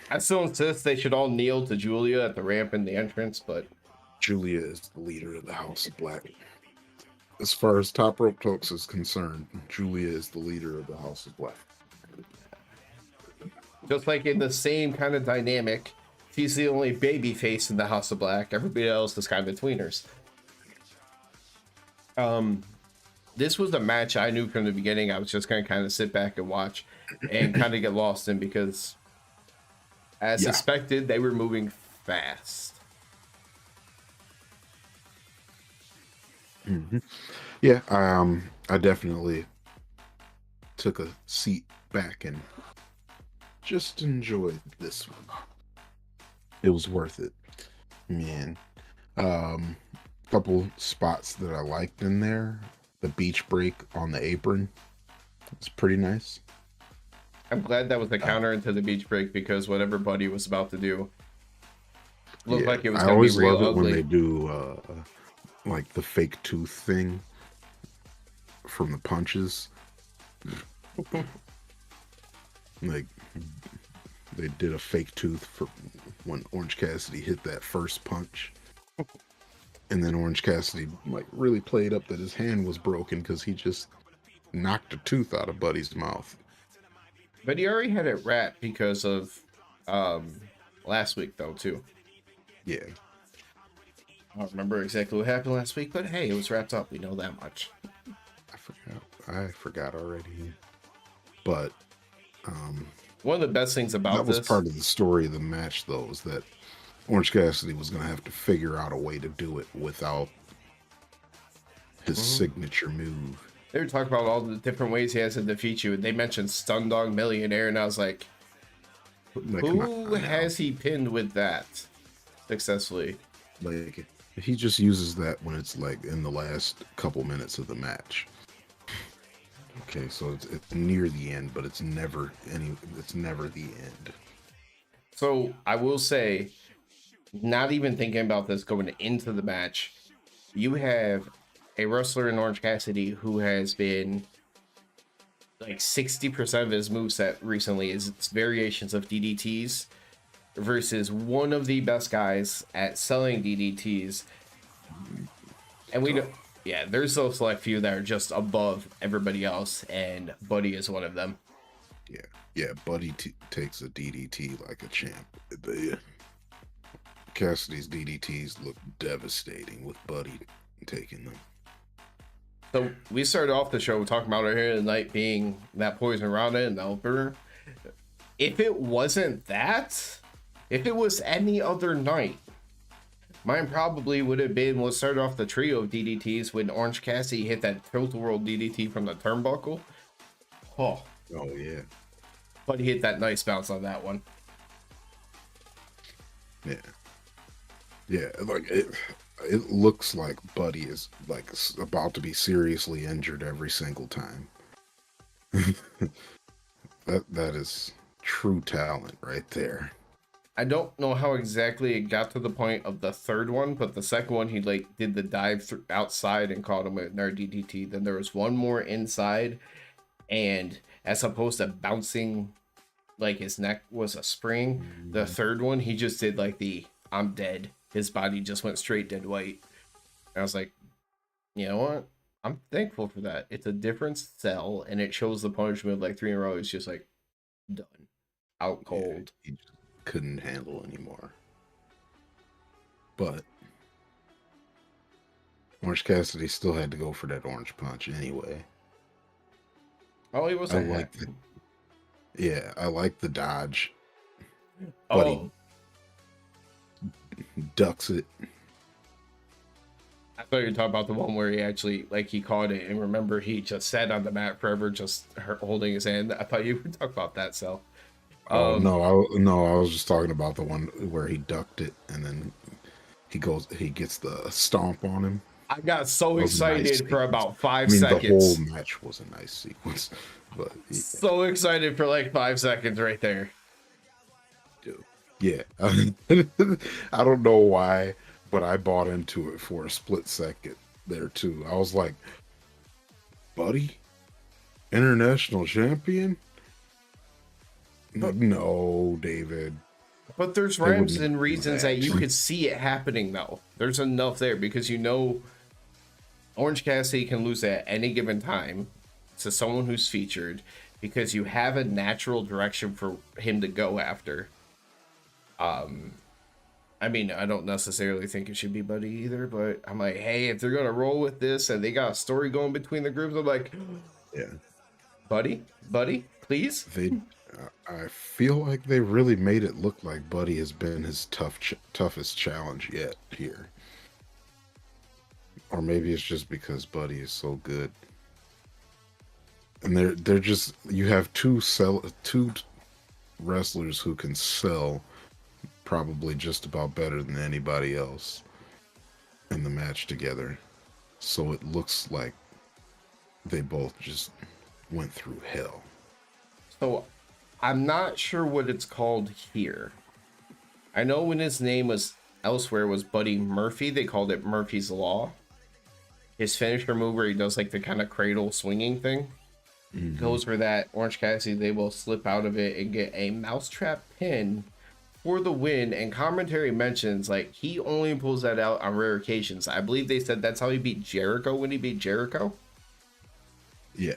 I still insist they should all kneel to Julia at the ramp in the entrance, but Julia is the leader of the House of Black. As far as Top Rope Tokes is concerned, Julia is the leader of the House of Black. just like in the same kind of dynamic, she's the only baby face in the House of Black. Everybody else is kind of tweeners. This was a match I knew from the beginning I was just going to kind of sit back and watch and kind of get lost in because, as suspected, they were moving fast. Mm-hmm. Yeah, I definitely took a seat back and just enjoyed this one. It was worth it, man. Couple spots that I liked in there. The beach break on the apron. It's pretty nice. I'm glad that was the counter into the beach break because whatever Buddy was about to do looked like it was going to be real ugly. I always love it when they do like the fake tooth thing from the punches. Like they did a fake tooth for when Orange Cassidy hit that first punch. And then Orange Cassidy like really played up that his hand was broken because he just knocked a tooth out of Buddy's mouth. But he already had it wrapped because of last week though too. Yeah. I don't remember exactly what happened last week, but hey, it was wrapped up. We know that much. I forgot already. But one of the best things about that was part of the story of the match, though, is that Orange Cassidy was going to have to figure out a way to do it without his signature move. They were talking about all the different ways he has to defeat you, and they mentioned Stun Dog Millionaire, and I was like, who has he pinned with that successfully? Like, he just uses that when it's like in the last couple minutes of the match. Okay, so it's near the end, but it's never the end. So I will say, not even thinking about this going into the match, you have a wrestler in Orange Cassidy who has been like 60% of his moveset recently is its variations of DDTs versus one of the best guys at selling DDTs. And we don't, yeah, there's those select few that are just above everybody else, and Buddy is one of them. Yeah, Buddy takes a DDT like a champ. Cassidy's DDTs look devastating with Buddy taking them. So we started off the show talking about our here tonight being that Poison Rana and the opener. If it wasn't that, if it was any other night, mine probably would have been, let's start off the trio of DDTs when Orange Cassidy hit that tilt-a-whirl DDT from the turnbuckle. Oh yeah. But he hit that nice bounce on that one. Yeah. Yeah, like it looks like Buddy is like about to be seriously injured every single time. That is true talent right there. I don't know how exactly it got to the point of the third one, but the second one he like did the dive outside and caught him with an RDDT. Then there was one more inside, and as opposed to bouncing like his neck was a spring, the third one he just did like the I'm dead. His body just went straight dead white. And I was like, you know what? I'm thankful for that. It's a different cell, and it shows the punishment like 3 in a row. It's just like done, out cold. Yeah, he just couldn't handle anymore. But Orange Cassidy still had to go for that orange punch anyway. Oh, he was I a like hack. Yeah, I like the dodge, but Oh, he ducks it. I thought you were talking about the one where he actually, like, he caught it, and remember, he just sat on the mat forever, just holding his hand. I thought you were talking about that, so. Oh no, I was just talking about the one where he ducked it and then he gets the stomp on him. I got so That was a nice excited for sequence. about 5 I mean, the whole seconds. match was a nice sequence, but yeah, So excited for like 5 seconds right there. dude. Yeah. I don't know why, but I bought into it for a split second there too. I was like, Buddy, international champion? Like, no, David. But there's They would rhymes never and do reasons that you that. could see it happening, though. There's enough there because you know Orange Cassidy can lose at any given time to someone who's featured because you have a natural direction for him to go after. I mean, I don't necessarily think it should be Buddy either, but I'm like, hey, if they're gonna roll with this and they got a story going between the groups, I'm like, Yeah. Buddy, please. They I feel like they really made it look like Buddy has been his toughest challenge yet here. Or maybe it's just because Buddy is so good. And they're just you have two wrestlers who can sell probably just about better than anybody else in the match together. So it looks like they both just went through hell. So I'm not sure what it's called here. I know when his name was elsewhere was Buddy Murphy, they called it Murphy's Law. His finisher move where he does like the kind of cradle swinging thing goes for that. Orange Cassidy, they will slip out of it and get a mousetrap pin for the win. And commentary mentions like he only pulls that out on rare occasions. I believe they said that's how he beat Jericho when he beat Jericho. Yeah.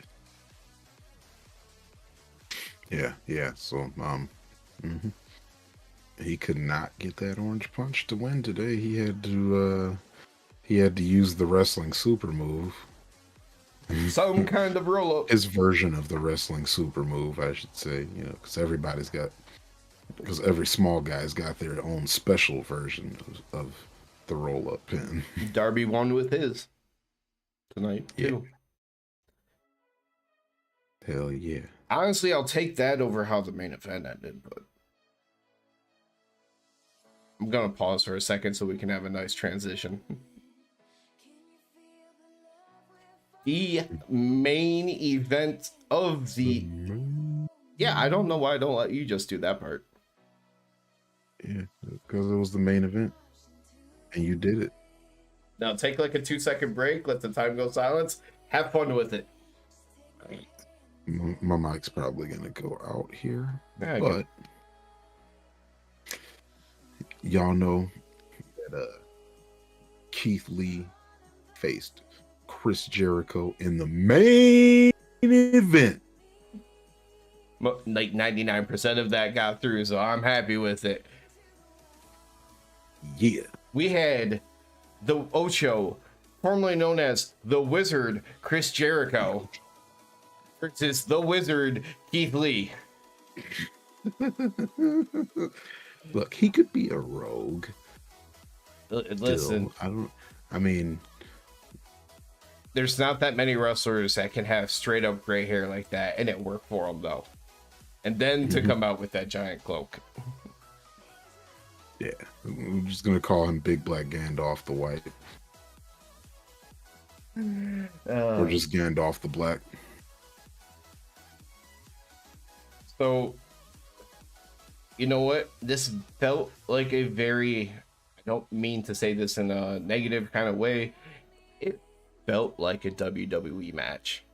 Yeah. So, he could not get that orange punch to win today. He had to use the wrestling super move. Some kind of roll up. His version of the wrestling super move, I should say. You know, because every small guy's got their own special version of the roll up pin. Darby won with his tonight too. Hell yeah. Honestly, I'll take that over how the main event ended, but I'm gonna pause for a second so we can have a nice transition. The main event of the I don't know why I don't let you just do that part. Yeah, because it was the main event, and you did it. Now take like a 2-second break, let the time go silence, have fun with it. My mic's probably gonna go out here, Yeah, but y'all know that Keith Lee faced Chris Jericho in the main event. Like 99% of that got through, so I'm happy with it. Yeah. We had the Ocho, formerly known as the Wizard Chris Jericho, versus the Wizard Keith Lee. Look, he could be a rogue. Listen, Still. there's not that many wrestlers that can have straight up gray hair like that, and it worked for them though. And then to come out with that giant cloak. Yeah, I'm just gonna call him Big Black Gandalf the White, or Uh, just Gandalf the Black. so you know what? This felt like a very, I don't mean to say this in a negative kind of way. It felt like a WWE match.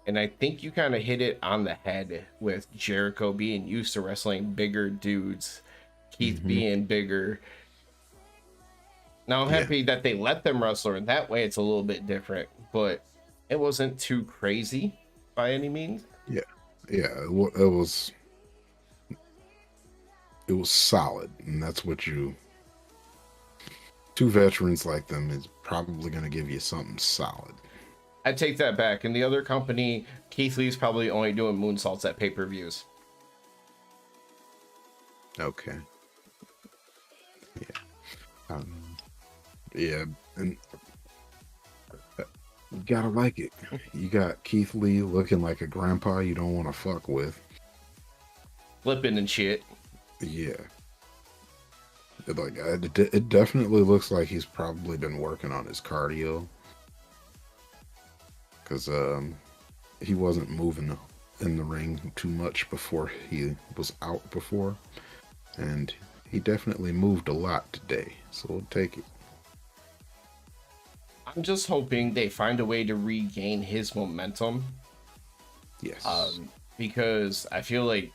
And I think you kind of hit it on the head with Jericho being used to wrestling bigger dudes, Keith Hmm. being bigger. Now I'm Yeah, happy that they let them wrestle, and that way it's a little bit different, but it wasn't too crazy by any means. yeah, yeah. It was solid, and that's what you. Two veterans like them is probably gonna give you something solid. I take that back. In the other company, Keith Lee's probably only doing moonsaults at pay-per-views. Okay. Yeah. Um, yeah, and you gotta like it. You got Keith Lee looking like a grandpa you don't want to fuck with. Flipping and shit. Yeah. It definitely looks like he's probably been working on his cardio, because he wasn't moving in the ring too much before he was out before, and he definitely moved a lot today, so we'll take it. I'm just hoping they find a way to regain his momentum. Yes. Because I feel like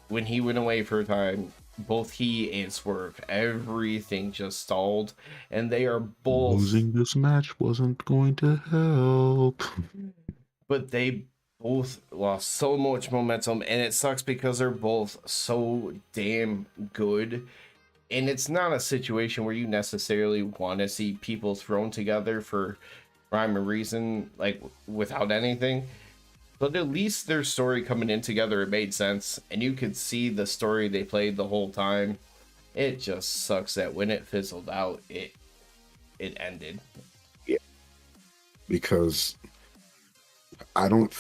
when he went away for a time, both he and Swerve, everything just stalled, and they are both, Losing this match wasn't going to help. but they both lost so much momentum, and it sucks because they're both so damn good. And it's not a situation where you necessarily want to see people thrown together for rhyme or reason, like without anything. But at least their story coming in together, it made sense, and you could see the story they played the whole time. It just sucks that when it fizzled out, it ended. Yeah. Because I don't.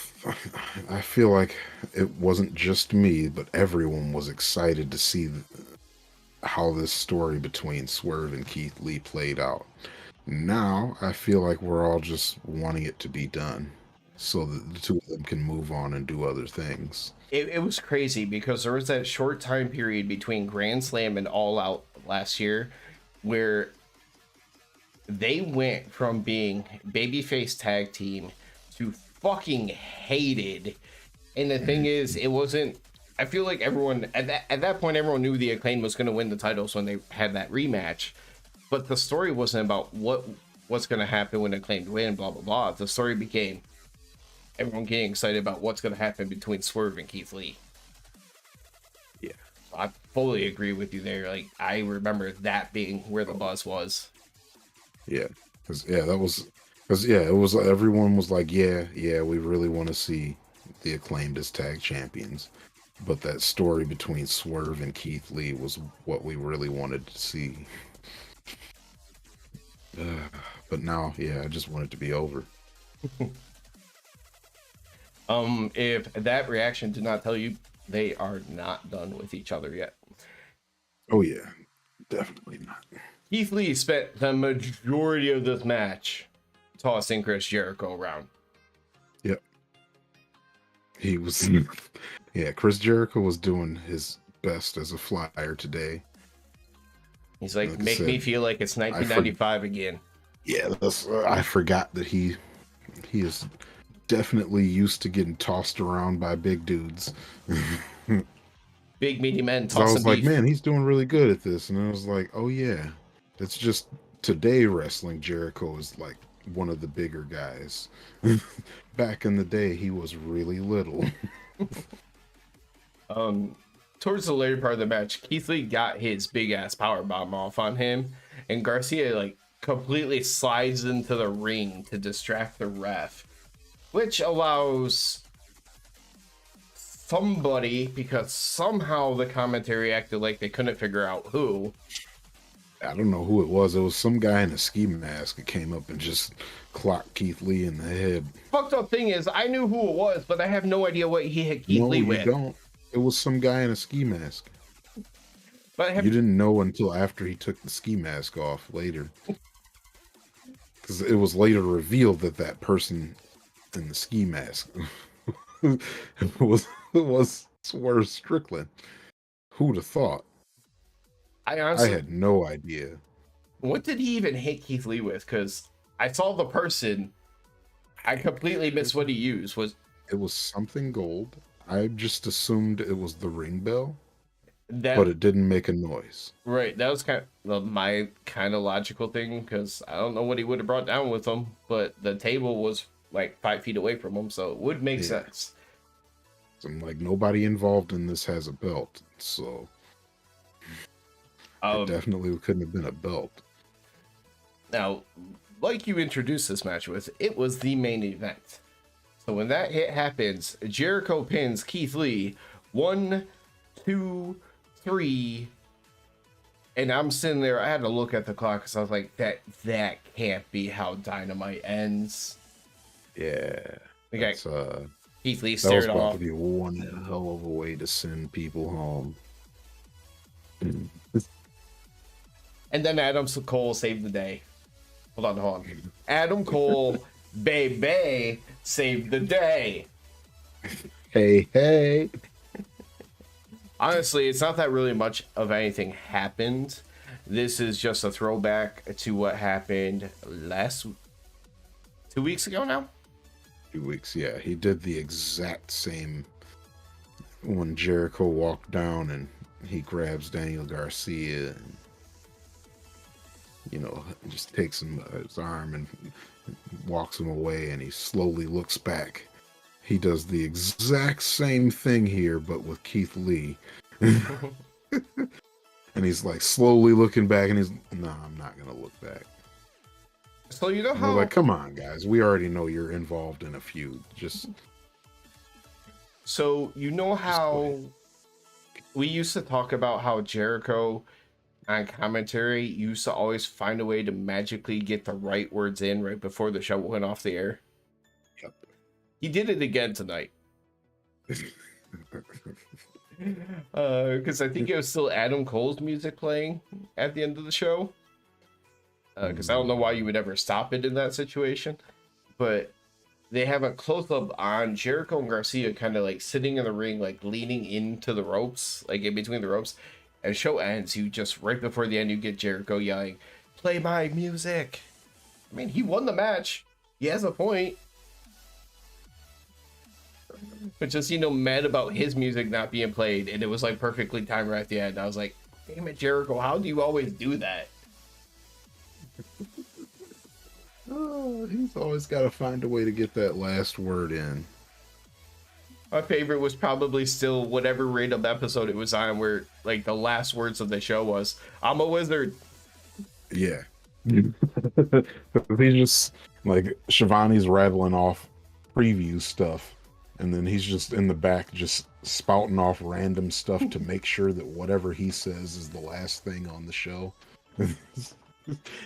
I feel like it wasn't just me, but everyone was excited to see how this story between Swerve and Keith Lee played out. Now I feel like we're all just wanting it to be done, so that the two of them can move on and do other things. It was crazy because there was that short time period between Grand Slam and All Out last year where they went from being babyface tag team to fucking hated. And the thing is, it wasn't. I feel like everyone at that point, everyone knew the Acclaim was going to win the titles when they had that rematch. But the story wasn't about what's going to happen when Acclaimed win, blah blah blah. The story became everyone getting excited about what's going to happen between Swerve and Keith Lee. Yeah. I fully agree with you there. Like, I remember that being where the buzz was. Yeah, it was everyone was like, yeah, we really want to see the Acclaimed as tag champions, but that story between Swerve and Keith Lee was what we really wanted to see. But now, yeah, I just want it to be over. If that reaction did not tell you, they are not done with each other yet. Oh yeah, definitely not. Keith Lee spent the majority of this match tossing Chris Jericho around. Yep, he was. Yeah, Chris Jericho was doing his best as a flyer today. He's like, Like I make me said, feel like it's 1995 again. Yeah, I forgot that he is definitely used to getting tossed around by big dudes. Big meaty men So I tossing was like, beef. man, he's doing really good at this. And I was like, oh yeah, it's just today wrestling Jericho is like one of the bigger guys. Back in the day, he was really little. Towards the later part of the match, Keith Lee got his big ass power bomb off on him, and Garcia like completely slides into the ring to distract the ref, which allows somebody, because somehow the commentary acted like they couldn't figure out who. I don't know who it was. It was some guy in a ski mask that came up and just clocked Keith Lee in the head. Fucked up thing is, I knew who it was, but I have no idea what he hit Keith No, Lee you with. don't. It was some guy in a ski mask. But You didn't know until after he took the ski mask off later. Because it was later revealed that that person in the ski mask was Swerve Strickland. Who'd have thought? I I honestly, had no idea. what did he even hit Keith Lee with? Because I saw the person, I completely missed what he used. Was It was something gold. I just assumed it was the ring bell, that but it didn't make a noise. right? That was kind of my kind of logical thing because I don't know what he would have brought down with him, but the table was like 5 feet away from him, so it would make Yeah. sense. So I'm like, nobody involved in this has a belt, so it Um, definitely couldn't have been a belt. Now, like you introduced this match with, it was the main event. So when that hit happens, Jericho pins Keith Lee 1, 2, 3, and I'm sitting there. I had to look at the clock because I was like, that can't be how Dynamite ends. Yeah, Okay, that's Keith Lee that was stared about off, to be one hell of a way to send people home. and then Adam Cole saved the day. Hold on. Adam Cole, baby, saved the day. Hey. Honestly, it's not that really much of anything happened. This is just a throwback to what happened 2 weeks ago now. 2 weeks, yeah. He did the exact same when Jericho walked down and he grabs Daniel Garcia and, just takes him by his arm and walks him away, and he slowly looks back. He does the exact same thing here, but with Keith Lee. And he's like slowly looking back, and no, I'm not going to look back. So you know And how we're like, come on, guys. We already know you're involved in a feud. So you know how we used to talk about how Jericho on commentary used to always find a way to magically get the right words in right before the show went off the air. Yep. He did it again tonight. Because I think it was still Adam Cole's music playing at the end of the show. Because I don't know why you would ever stop it in that situation. But they have a close up on Jericho and Garcia kind of like sitting in the ring, like leaning into the ropes, like in between the ropes. And show ends, you just right before the end, you get Jericho yelling, "Play my music." I mean, he won the match. He has a point. But just, mad about his music not being played, and it was like perfectly timed right at the end. I was like, damn it, Jericho, how do you always do that? Oh, he's always got to find a way to get that last word in. My favorite was probably still whatever random episode it was on where like the last words of the show was, "I'm a wizard." Yeah. He just, like, Shivani's rattling off preview stuff, and then he's just in the back just spouting off random stuff to make sure that whatever he says is the last thing on the show.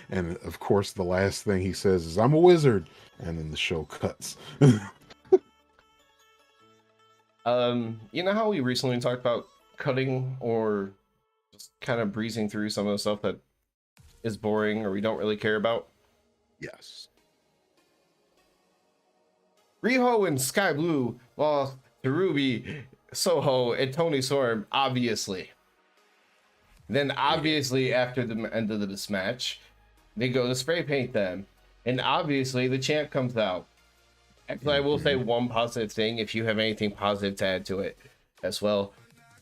And of course the last thing he says is, "I'm a wizard," and then the show cuts. You know how we recently talked about cutting or just kind of breezing through some of the stuff that is boring or we don't really care about? Yes. Riho and Sky Blue lost to Ruby, Soho, and Tony Storm, obviously. Then, obviously, after the end of this match, they go to spray paint them. And obviously, the champ comes out. Actually, I will say one positive thing, if you have anything positive to add to it as well.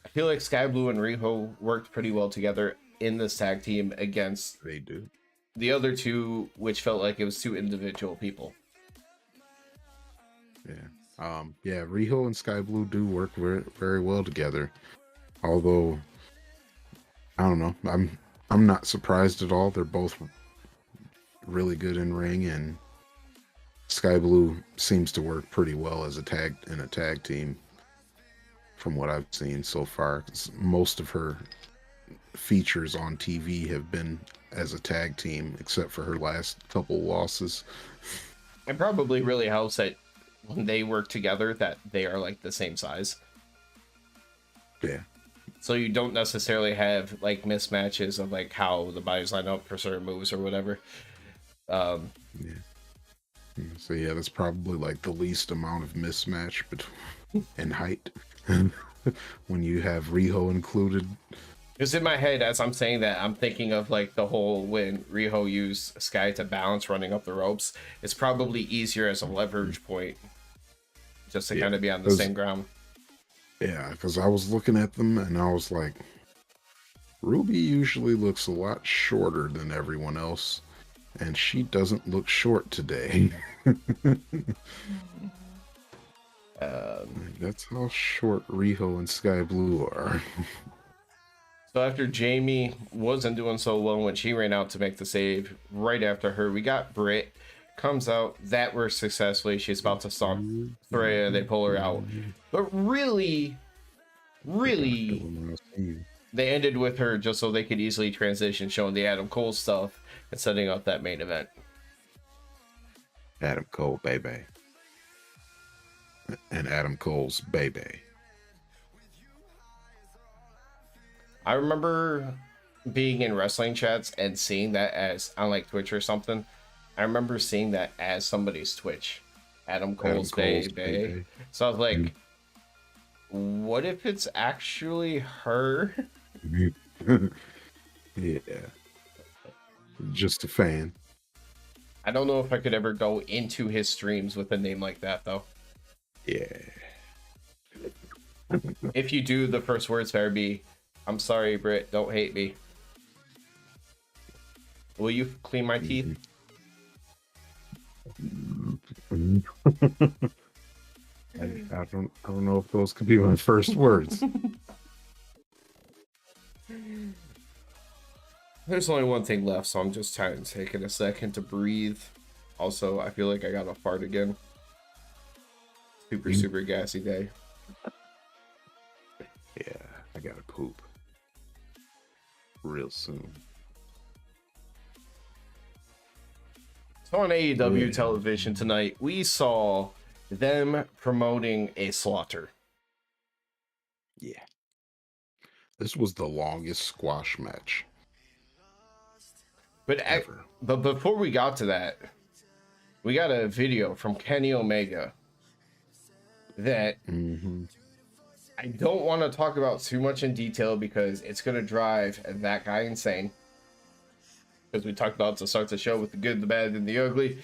I feel like Sky Blue and Riho worked pretty well together in this tag team against They do. the other two, which felt like it was two individual people. Yeah. Yeah, Riho and Sky Blue do work very, very well together. Although, I don't know, I'm not surprised at all. They're both really good in ring, and Sky Blue seems to work pretty well as a tag team from what I've seen so far. 'Cause most of her features on TV have been as a tag team, except for her last couple losses. It probably really helps that when they work together that they are like the same size. Yeah. so you don't necessarily have like mismatches of like how the bodies line up for certain moves or whatever. Yeah. So yeah, that's probably like the least amount of mismatch between in height when you have Riho included. Because in my head, as I'm saying that, I'm thinking of like the whole when Riho used Sky to balance running up the ropes. It's probably easier as a leverage point, just to kind of be on the same ground. Yeah, because I was looking at them and I was like, Ruby usually looks a lot shorter than everyone else, and she doesn't look short today. That's how short Riho and Sky Blue are. So after Jamie wasn't doing so well when she ran out to make the save, right after her, we got Britt. Comes out, that works successfully. She's about to stomp Threa, they pull her out. But really, they ended with her just so they could easily transition, showing the Adam Cole stuff and setting up that main event. Adam Cole, baby. And Adam Cole's baby. I remember being in wrestling chats and seeing that as on like Twitch or something. I remember seeing that as somebody's Twitch. Adam Cole's baby. So I was like, what if it's actually her? Yeah. Just a fan. I don't know if I could ever go into his streams with a name like that, though. Yeah. If you do, the first words better be, I'm sorry, Britt, don't hate me. Will you clean my teeth? I don't know if those could be my first words. There's only one thing left, so I'm just taking a second to breathe. Also, I feel like I got a fart again. Super gassy day. Yeah, I gotta poop real soon. So on AEW television tonight, we saw them promoting a slaughter. Yeah. This was the longest squash match. But before we got to that, we got a video from Kenny Omega that I don't want to talk about too much in detail because it's going to drive that guy insane. Because we talked about to start the show with the good, the bad, and the ugly.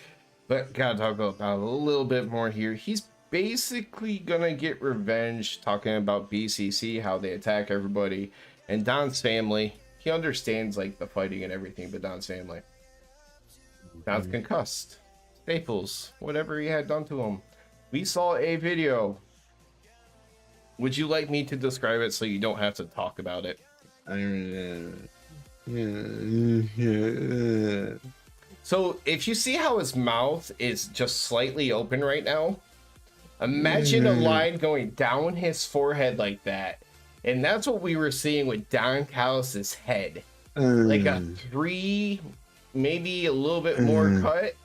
But gotta talk about a little bit more here. He's basically gonna get revenge, talking about BCC, how they attack everybody, and Don's family. He understands like the fighting and everything, but Don's family. Don's concussed. Staples, whatever he had done to him. We saw a video. Would you like me to describe it so you don't have to talk about it? So if you see how his mouth is just slightly open right now, imagine a line going down his forehead like that. And that's what we were seeing with Don Callis' head. Like a 3, maybe a little bit more cut.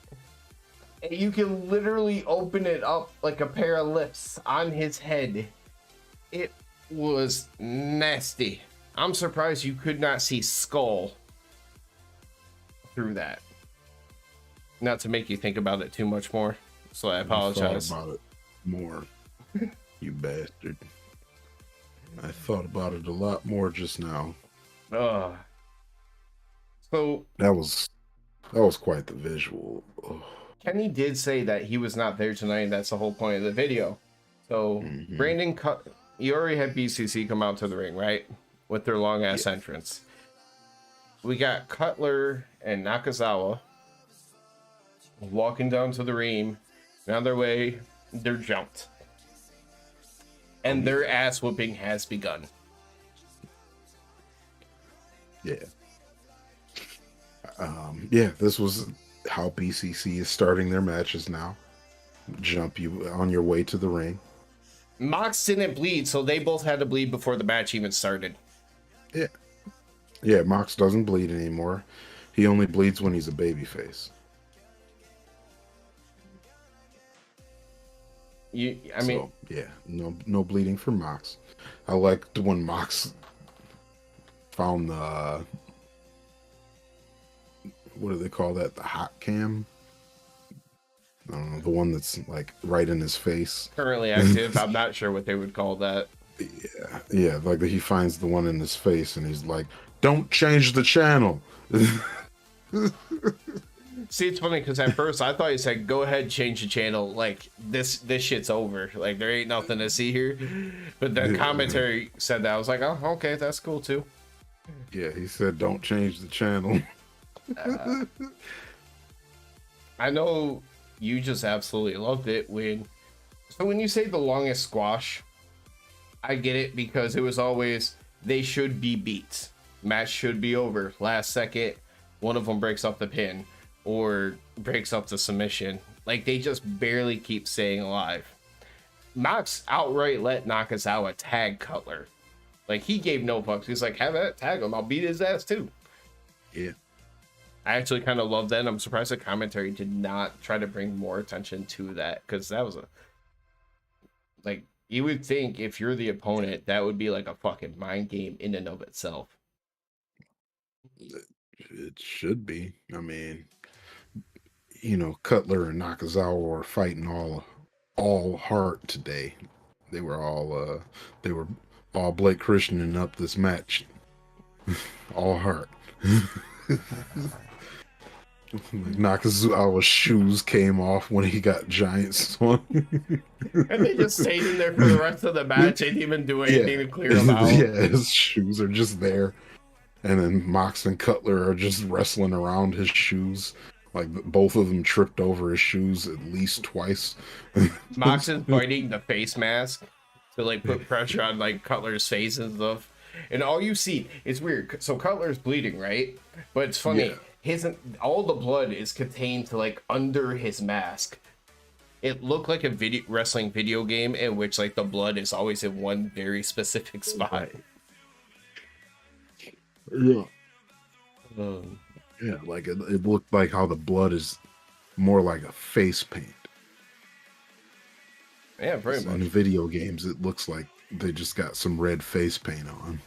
And you can literally open it up like a pair of lips on his head. It was nasty. I'm surprised you could not see skull through that. Not to make you think about it too much more, so I apologize. I thought about it more, you bastard. I thought about it a lot more just now. So that was quite the visual. Kenny did say that he was not there tonight, and that's the whole point of the video. So Brandon, you already had BCC come out to the ring, right? With their long ass entrance. We got Cutler and Nakazawa walking down to the ring. And on their way, they're jumped. And their ass whooping has begun. Yeah. This was how BCC is starting their matches now. Jump you on your way to the ring. Mox didn't bleed, so they both had to bleed before the match even started. Yeah, Mox doesn't bleed anymore. He only bleeds when he's a babyface. No bleeding for Mox. I liked when Mox found the what do they call that? The hot cam. I don't know, the one that's like right in his face. Currently active. I'm not sure what they would call that. Yeah, like he finds the one in his face and he's like, "Don't change the channel." See, it's funny because at first I thought he said, "Go ahead, change the channel. Like this shit's over. Like there ain't nothing to see here." But the commentary said that. I was like, "Oh, okay, that's cool too." Yeah, he said, "Don't change the channel." I know you just absolutely loved it when. So when you say the longest squash, I get it because it was always they should be beat. Match should be over. Last second, one of them breaks up the pin or breaks up the submission. Like they just barely keep staying alive. Mox outright let Nakazawa tag Cutler. Like he gave no fucks. He's like, have that, tag him. I'll beat his ass too. Yeah. I actually kind of love that. And I'm surprised the commentary did not try to bring more attention to that because that was a like you would think if you're the opponent that would be like a fucking mind game in and of itself. It should be. I mean, Cutler and Nakazawa were fighting all heart today. They were all Blake Christianing up this match. All heart. Nakazawa's shoes came off when he got giant swung. And they just stayed in there for the rest of the match. They didn't even do anything to clear them out. Yeah, his shoes are just there. And then Mox and Cutler are just wrestling around his shoes. Like both of them tripped over his shoes at least twice. Mox is biting the face mask to like put pressure on like Cutler's face and stuff. And all you see, it's weird. So Cutler's bleeding, right? But it's funny. Yeah. All the blood is contained to like under his mask. It looked like a wrestling video game in which like the blood is always in one very specific spot. Yeah. Yeah, like it looked like how the blood is more like a face paint. Yeah, very much. In video games, it looks like they just got some red face paint on.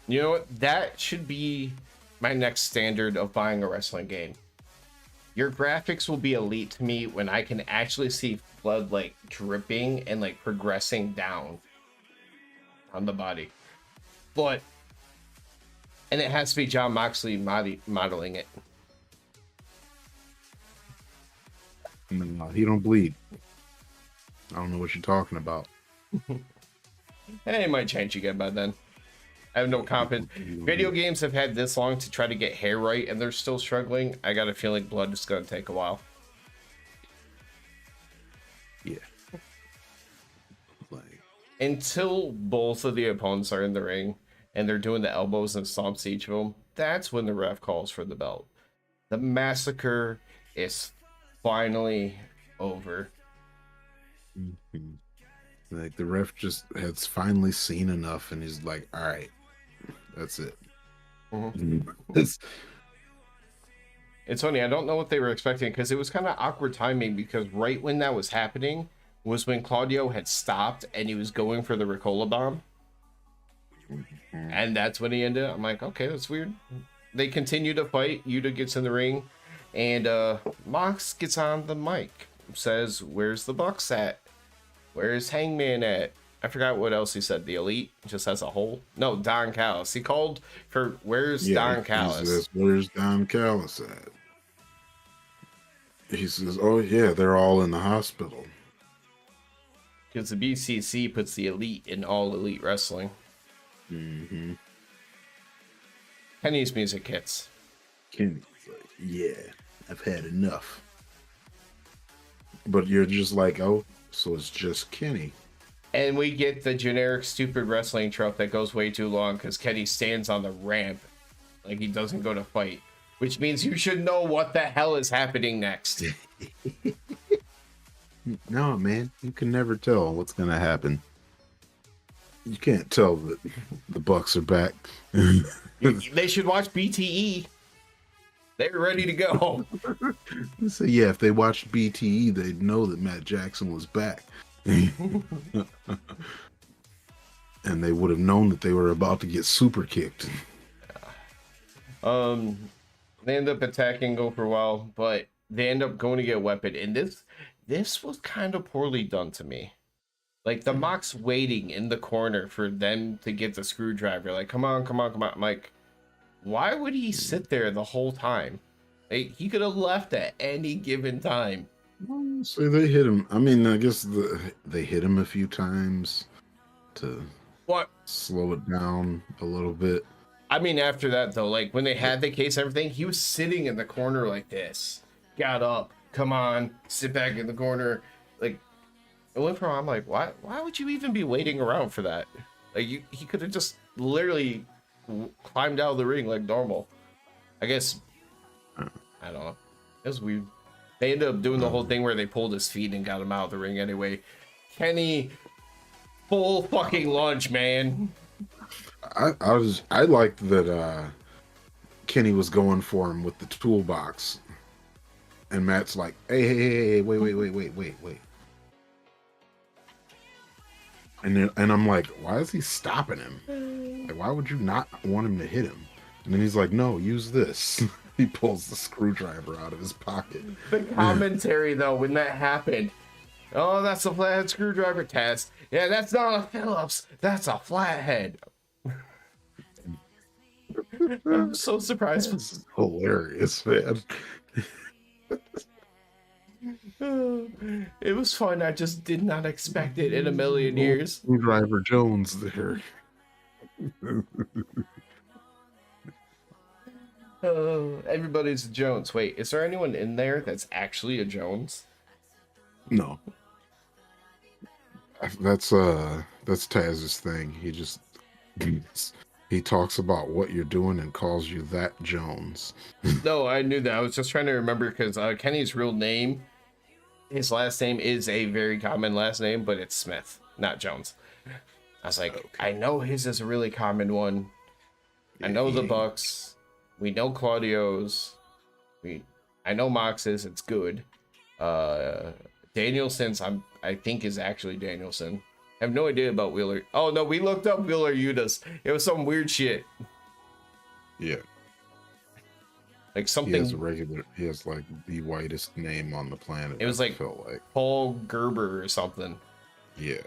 You know what? That should be my next standard of buying a wrestling game. Your graphics will be elite to me when I can actually see blood like dripping and like progressing down on the body. And it has to be John Moxley modeling it. No, he don't bleed. I don't know what you're talking about. It might change again by then. I have no confidence. Video games have had this long to try to get hair right, and they're still struggling. I got a feeling blood is going to take a while. Yeah. Until both of the opponents are in the ring, and they're doing the elbows and stomps to each of them, that's when the ref calls for the belt. The massacre is finally over. Mm-hmm. Like the ref just has finally seen enough, and he's like, "All right, that's it." Mm-hmm. It's funny. I don't know what they were expecting because it was kind of awkward timing because right when that was happening was when Claudio had stopped and he was going for the Ricola bomb. And that's when he ended up. I'm like, okay, that's weird. They continue to fight. Yuta gets in the ring, and Mox gets on the mic. Says, "Where's the Bucks at? Where's Hangman at?" I forgot what else he said. The Elite, just as a whole. No, Don Callis. He called for where's Don Callis? He says, "Where's Don Callis at?" He says, "Oh yeah, they're all in the hospital." Because the BCC puts the Elite in all Elite Wrestling. Mm-hmm. Kenny's music hits. Kenny's like, "Yeah, I've had enough." But you're just like, oh, so it's just Kenny. And we get the generic stupid wrestling trope that goes way too long because Kenny stands on the ramp like he doesn't go to fight, which means you should know what the hell is happening next. No, man, you can never tell what's gonna happen. You can't tell that the Bucks are back. They should watch BTE. They're ready to go. So yeah, if they watched BTE, they'd know that Matt Jackson was back. and they would have known that they were about to get super kicked. They end up attacking, go for a while, but they end up going to get a weapon, and this was kind of poorly done to me. Like the Mox waiting in the corner for them to get the screwdriver. Like, come on, come on, come on. I'm like, why would he sit there the whole time? Like, he could have left at any given time. So they hit him. I mean, I guess they hit him a few times to slow it down a little bit. I mean, after that though, like when they had the case and everything, he was sitting in the corner like this. Got up, come on, sit back in the corner. Like, it went from, I'm like, why would you even be waiting around for that? Like, he could have just literally climbed out of the ring like normal. I guess, I don't know. It was weird. They ended up doing the whole thing where they pulled his feet and got him out of the ring anyway. Kenny, full fucking lunch, man. I liked that Kenny was going for him with the toolbox, and Matt's like, hey, wait. And I'm like, why is he stopping him? Like, why would you not want him to hit him? And then he's like, no, use this. He pulls the screwdriver out of his pocket. The commentary though, when that happened, oh, that's a flathead screwdriver test. Yeah, that's not a Phillips, that's a flathead. I'm so surprised. This is hilarious, man. It was fun. I just did not expect it in a million years. Screwdriver Jones there. Everybody's a Jones. Wait, is there anyone in there that's actually a Jones? No. That's Taz's thing. He talks about what you're doing and calls you that Jones. No, I knew that. I was just trying to remember because Kenny's real name, his last name is a very common last name, but it's Smith, not Jones. I was like, okay. I know his is a really common one. I know the Bucks. We know Claudio's. I know Mox's. It's good. Danielson's, I think is actually Danielson. I have no idea about Wheeler. Oh no, we looked up Wheeler Yutas. It was some weird shit. Yeah. Like something. He has like the whitest name on the planet. It was like Paul Gerber or something. Yeah.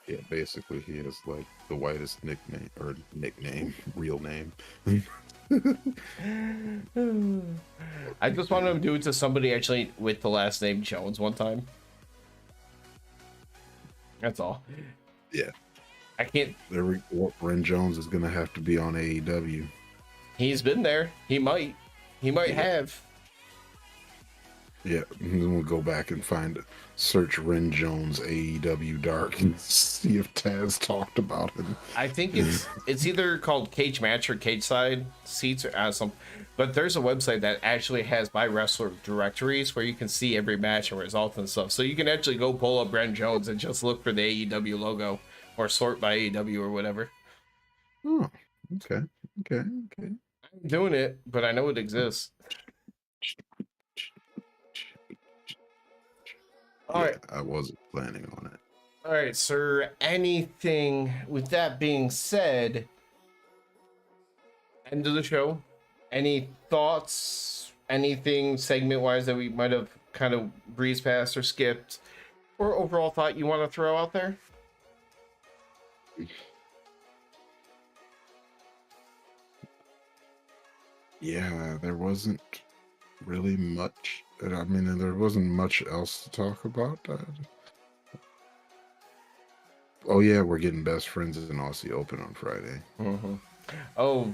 Yeah, basically he has like the whitest nickname, real name. I just wanted to do it to somebody actually with the last name Jones one time. That's all. Yeah. I can't. Ren Jones is gonna have to be on AEW. He's been there. He might have. Yeah, and then we'll go back and search Ren Jones AEW Dark and see if Taz talked about him. I think it's either called Cage Match or Cage Side Seats or something. But there's a website that actually has my wrestler directories where you can see every match and results and stuff. So you can actually go pull up Ren Jones and just look for the AEW logo or sort by AEW or whatever. Oh, okay. I'm doing it, but I know it exists. All right. I wasn't planning on it. All right, sir. Anything with that being said, end of the show. Any thoughts? Anything segment wise that we might have kind of breezed past or skipped, or overall thought you want to throw out there? Yeah, there wasn't really much. I mean, there wasn't much else to talk about. Oh yeah, we're getting best friends in Aussie Open on Friday. Mm-hmm. Oh,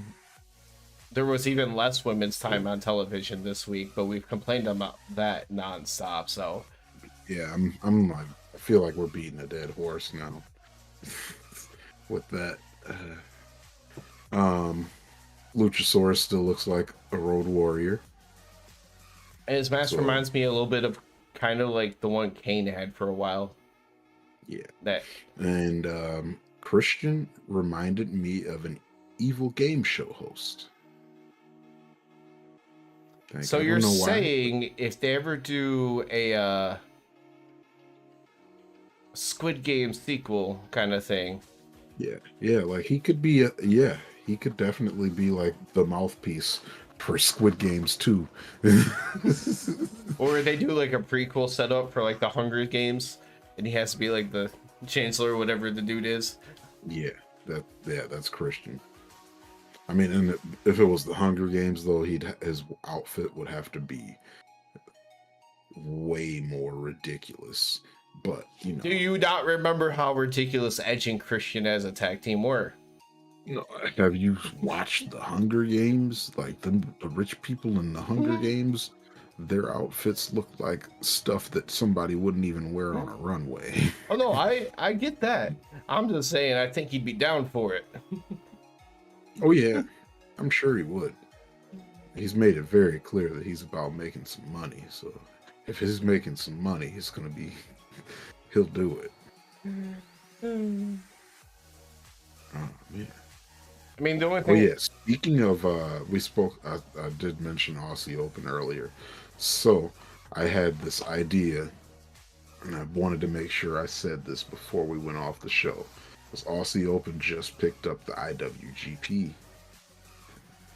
there was even less women's time on television this week, but we've complained about that nonstop. So yeah, I'm like, I feel like we're beating a dead horse now with that. Luchasaurus still looks like a road warrior. And his mask reminds me a little bit of kind of like the one Kane had for a while. Yeah. And Christian reminded me of an evil game show host. So you're saying if they ever do a Squid Game sequel kind of thing. Yeah, like he could be he could definitely be like the mouthpiece for Squid Games too. Or they do like a prequel setup for like the Hunger Games, and he has to be like the chancellor, whatever the dude is. Yeah, that's Christian. I mean, and if it was the Hunger Games, though, his outfit would have to be way more ridiculous. But Do you not remember how ridiculous Edge and Christian as a tag team were? Have you watched the Hunger Games? Like the rich people in the Hunger Games, their outfits look like stuff that somebody wouldn't even wear on a runway. Oh no, I get that. I'm just saying I think he'd be down for it. Oh yeah, I'm sure he would. He's made it very clear that he's about making some money. So if he's making some money, he'll do it. Oh man. I mean, the only thing. Oh yeah. Speaking of, I did mention Aussie Open earlier, so I had this idea, and I wanted to make sure I said this before we went off the show. Because Aussie Open just picked up the IWGP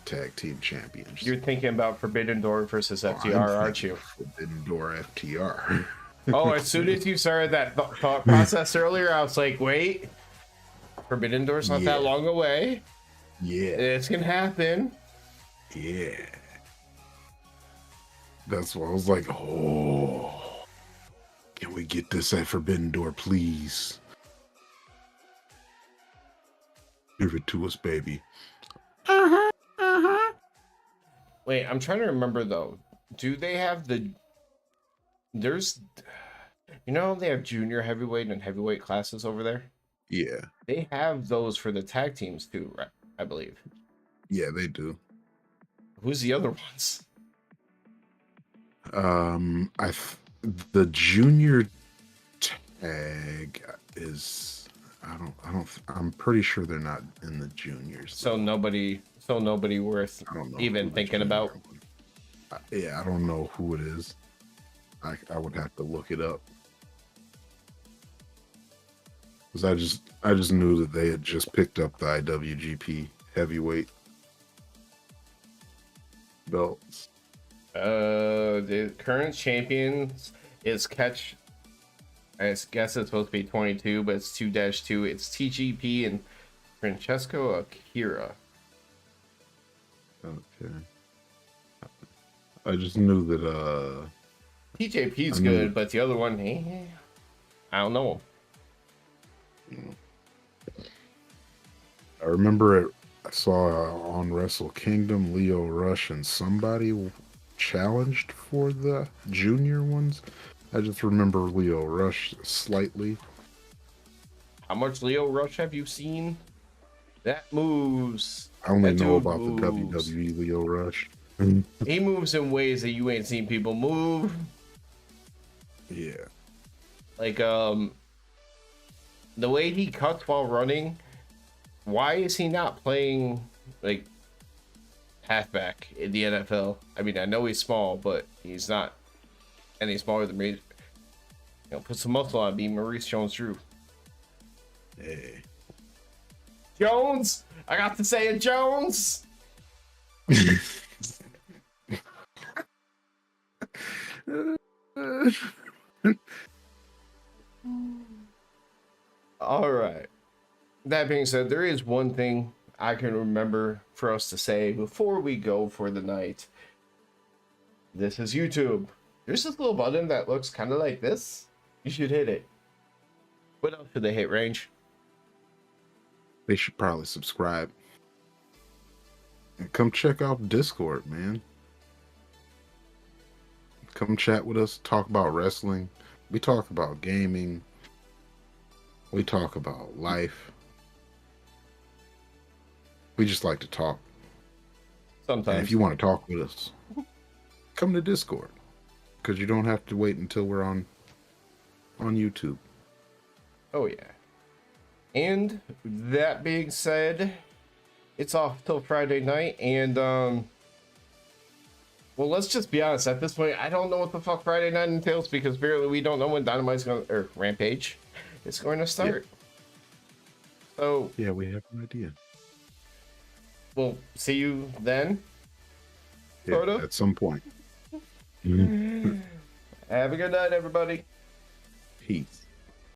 Tag Team Champions. You're thinking about Forbidden Door versus FTR, aren't you? Forbidden Door FTR. Oh, as soon as you started that thought process earlier, I was like, wait, Forbidden Door's not that long away. Yeah. It's gonna happen. Yeah. That's why I was like, oh, can we get this at Forbidden Door, please? Give it to us, baby. Wait, I'm trying to remember though. Do they have they have junior heavyweight and heavyweight classes over there? Yeah. They have those for the tag teams too, right? I believe. Yeah, they do. Who's the other ones? The junior tag is I'm pretty sure they're not in the juniors. So nobody worth even thinking about. Yeah, I don't know who it is. I would have to look it up. Because I just knew that they had just picked up the IWGP heavyweight belts. The current champions is Catch. I guess it's supposed to be 22, but it's 2-2. It's TGP and Francesco Akira. Okay. I just knew that TJP's good, but the other one, I don't know. I remember I saw on Wrestle Kingdom, Leo Rush and somebody challenged for the junior ones. I just remember Leo Rush slightly. How much Leo Rush have you seen? That moves. I only know about the WWE Leo Rush. He moves in ways that you ain't seen people move. Yeah. Like, the way he cuts while running, why is he not playing, like, halfback in the NFL? I mean, I know he's small, but he's not any smaller than me. Put some muscle on, be Maurice Jones-Drew. Hey. Jones! I got to say it, Jones! All right. That being said, there is one thing I can remember for us to say before we go for the night. This is YouTube. There's this little button that looks kind of like this. You should hit it. What else should they hit, Range? They should probably subscribe. And come check out Discord, man. Come chat with us, talk about wrestling. We talk about gaming. We talk about life. We just like to talk. Sometimes. And if you want to talk with us, come to Discord. Because you don't have to wait until we're on YouTube. Oh, yeah. And that being said, it's off till Friday night. And, well, let's just be honest. At this point, I don't know what the fuck Friday night entails because barely we don't know when Dynamite's gonna, or Rampage, it's going to start. So Yeah, we have an idea. we'll see you then. Yeah, Frodo? at some point. Have a good night, everybody. Peace.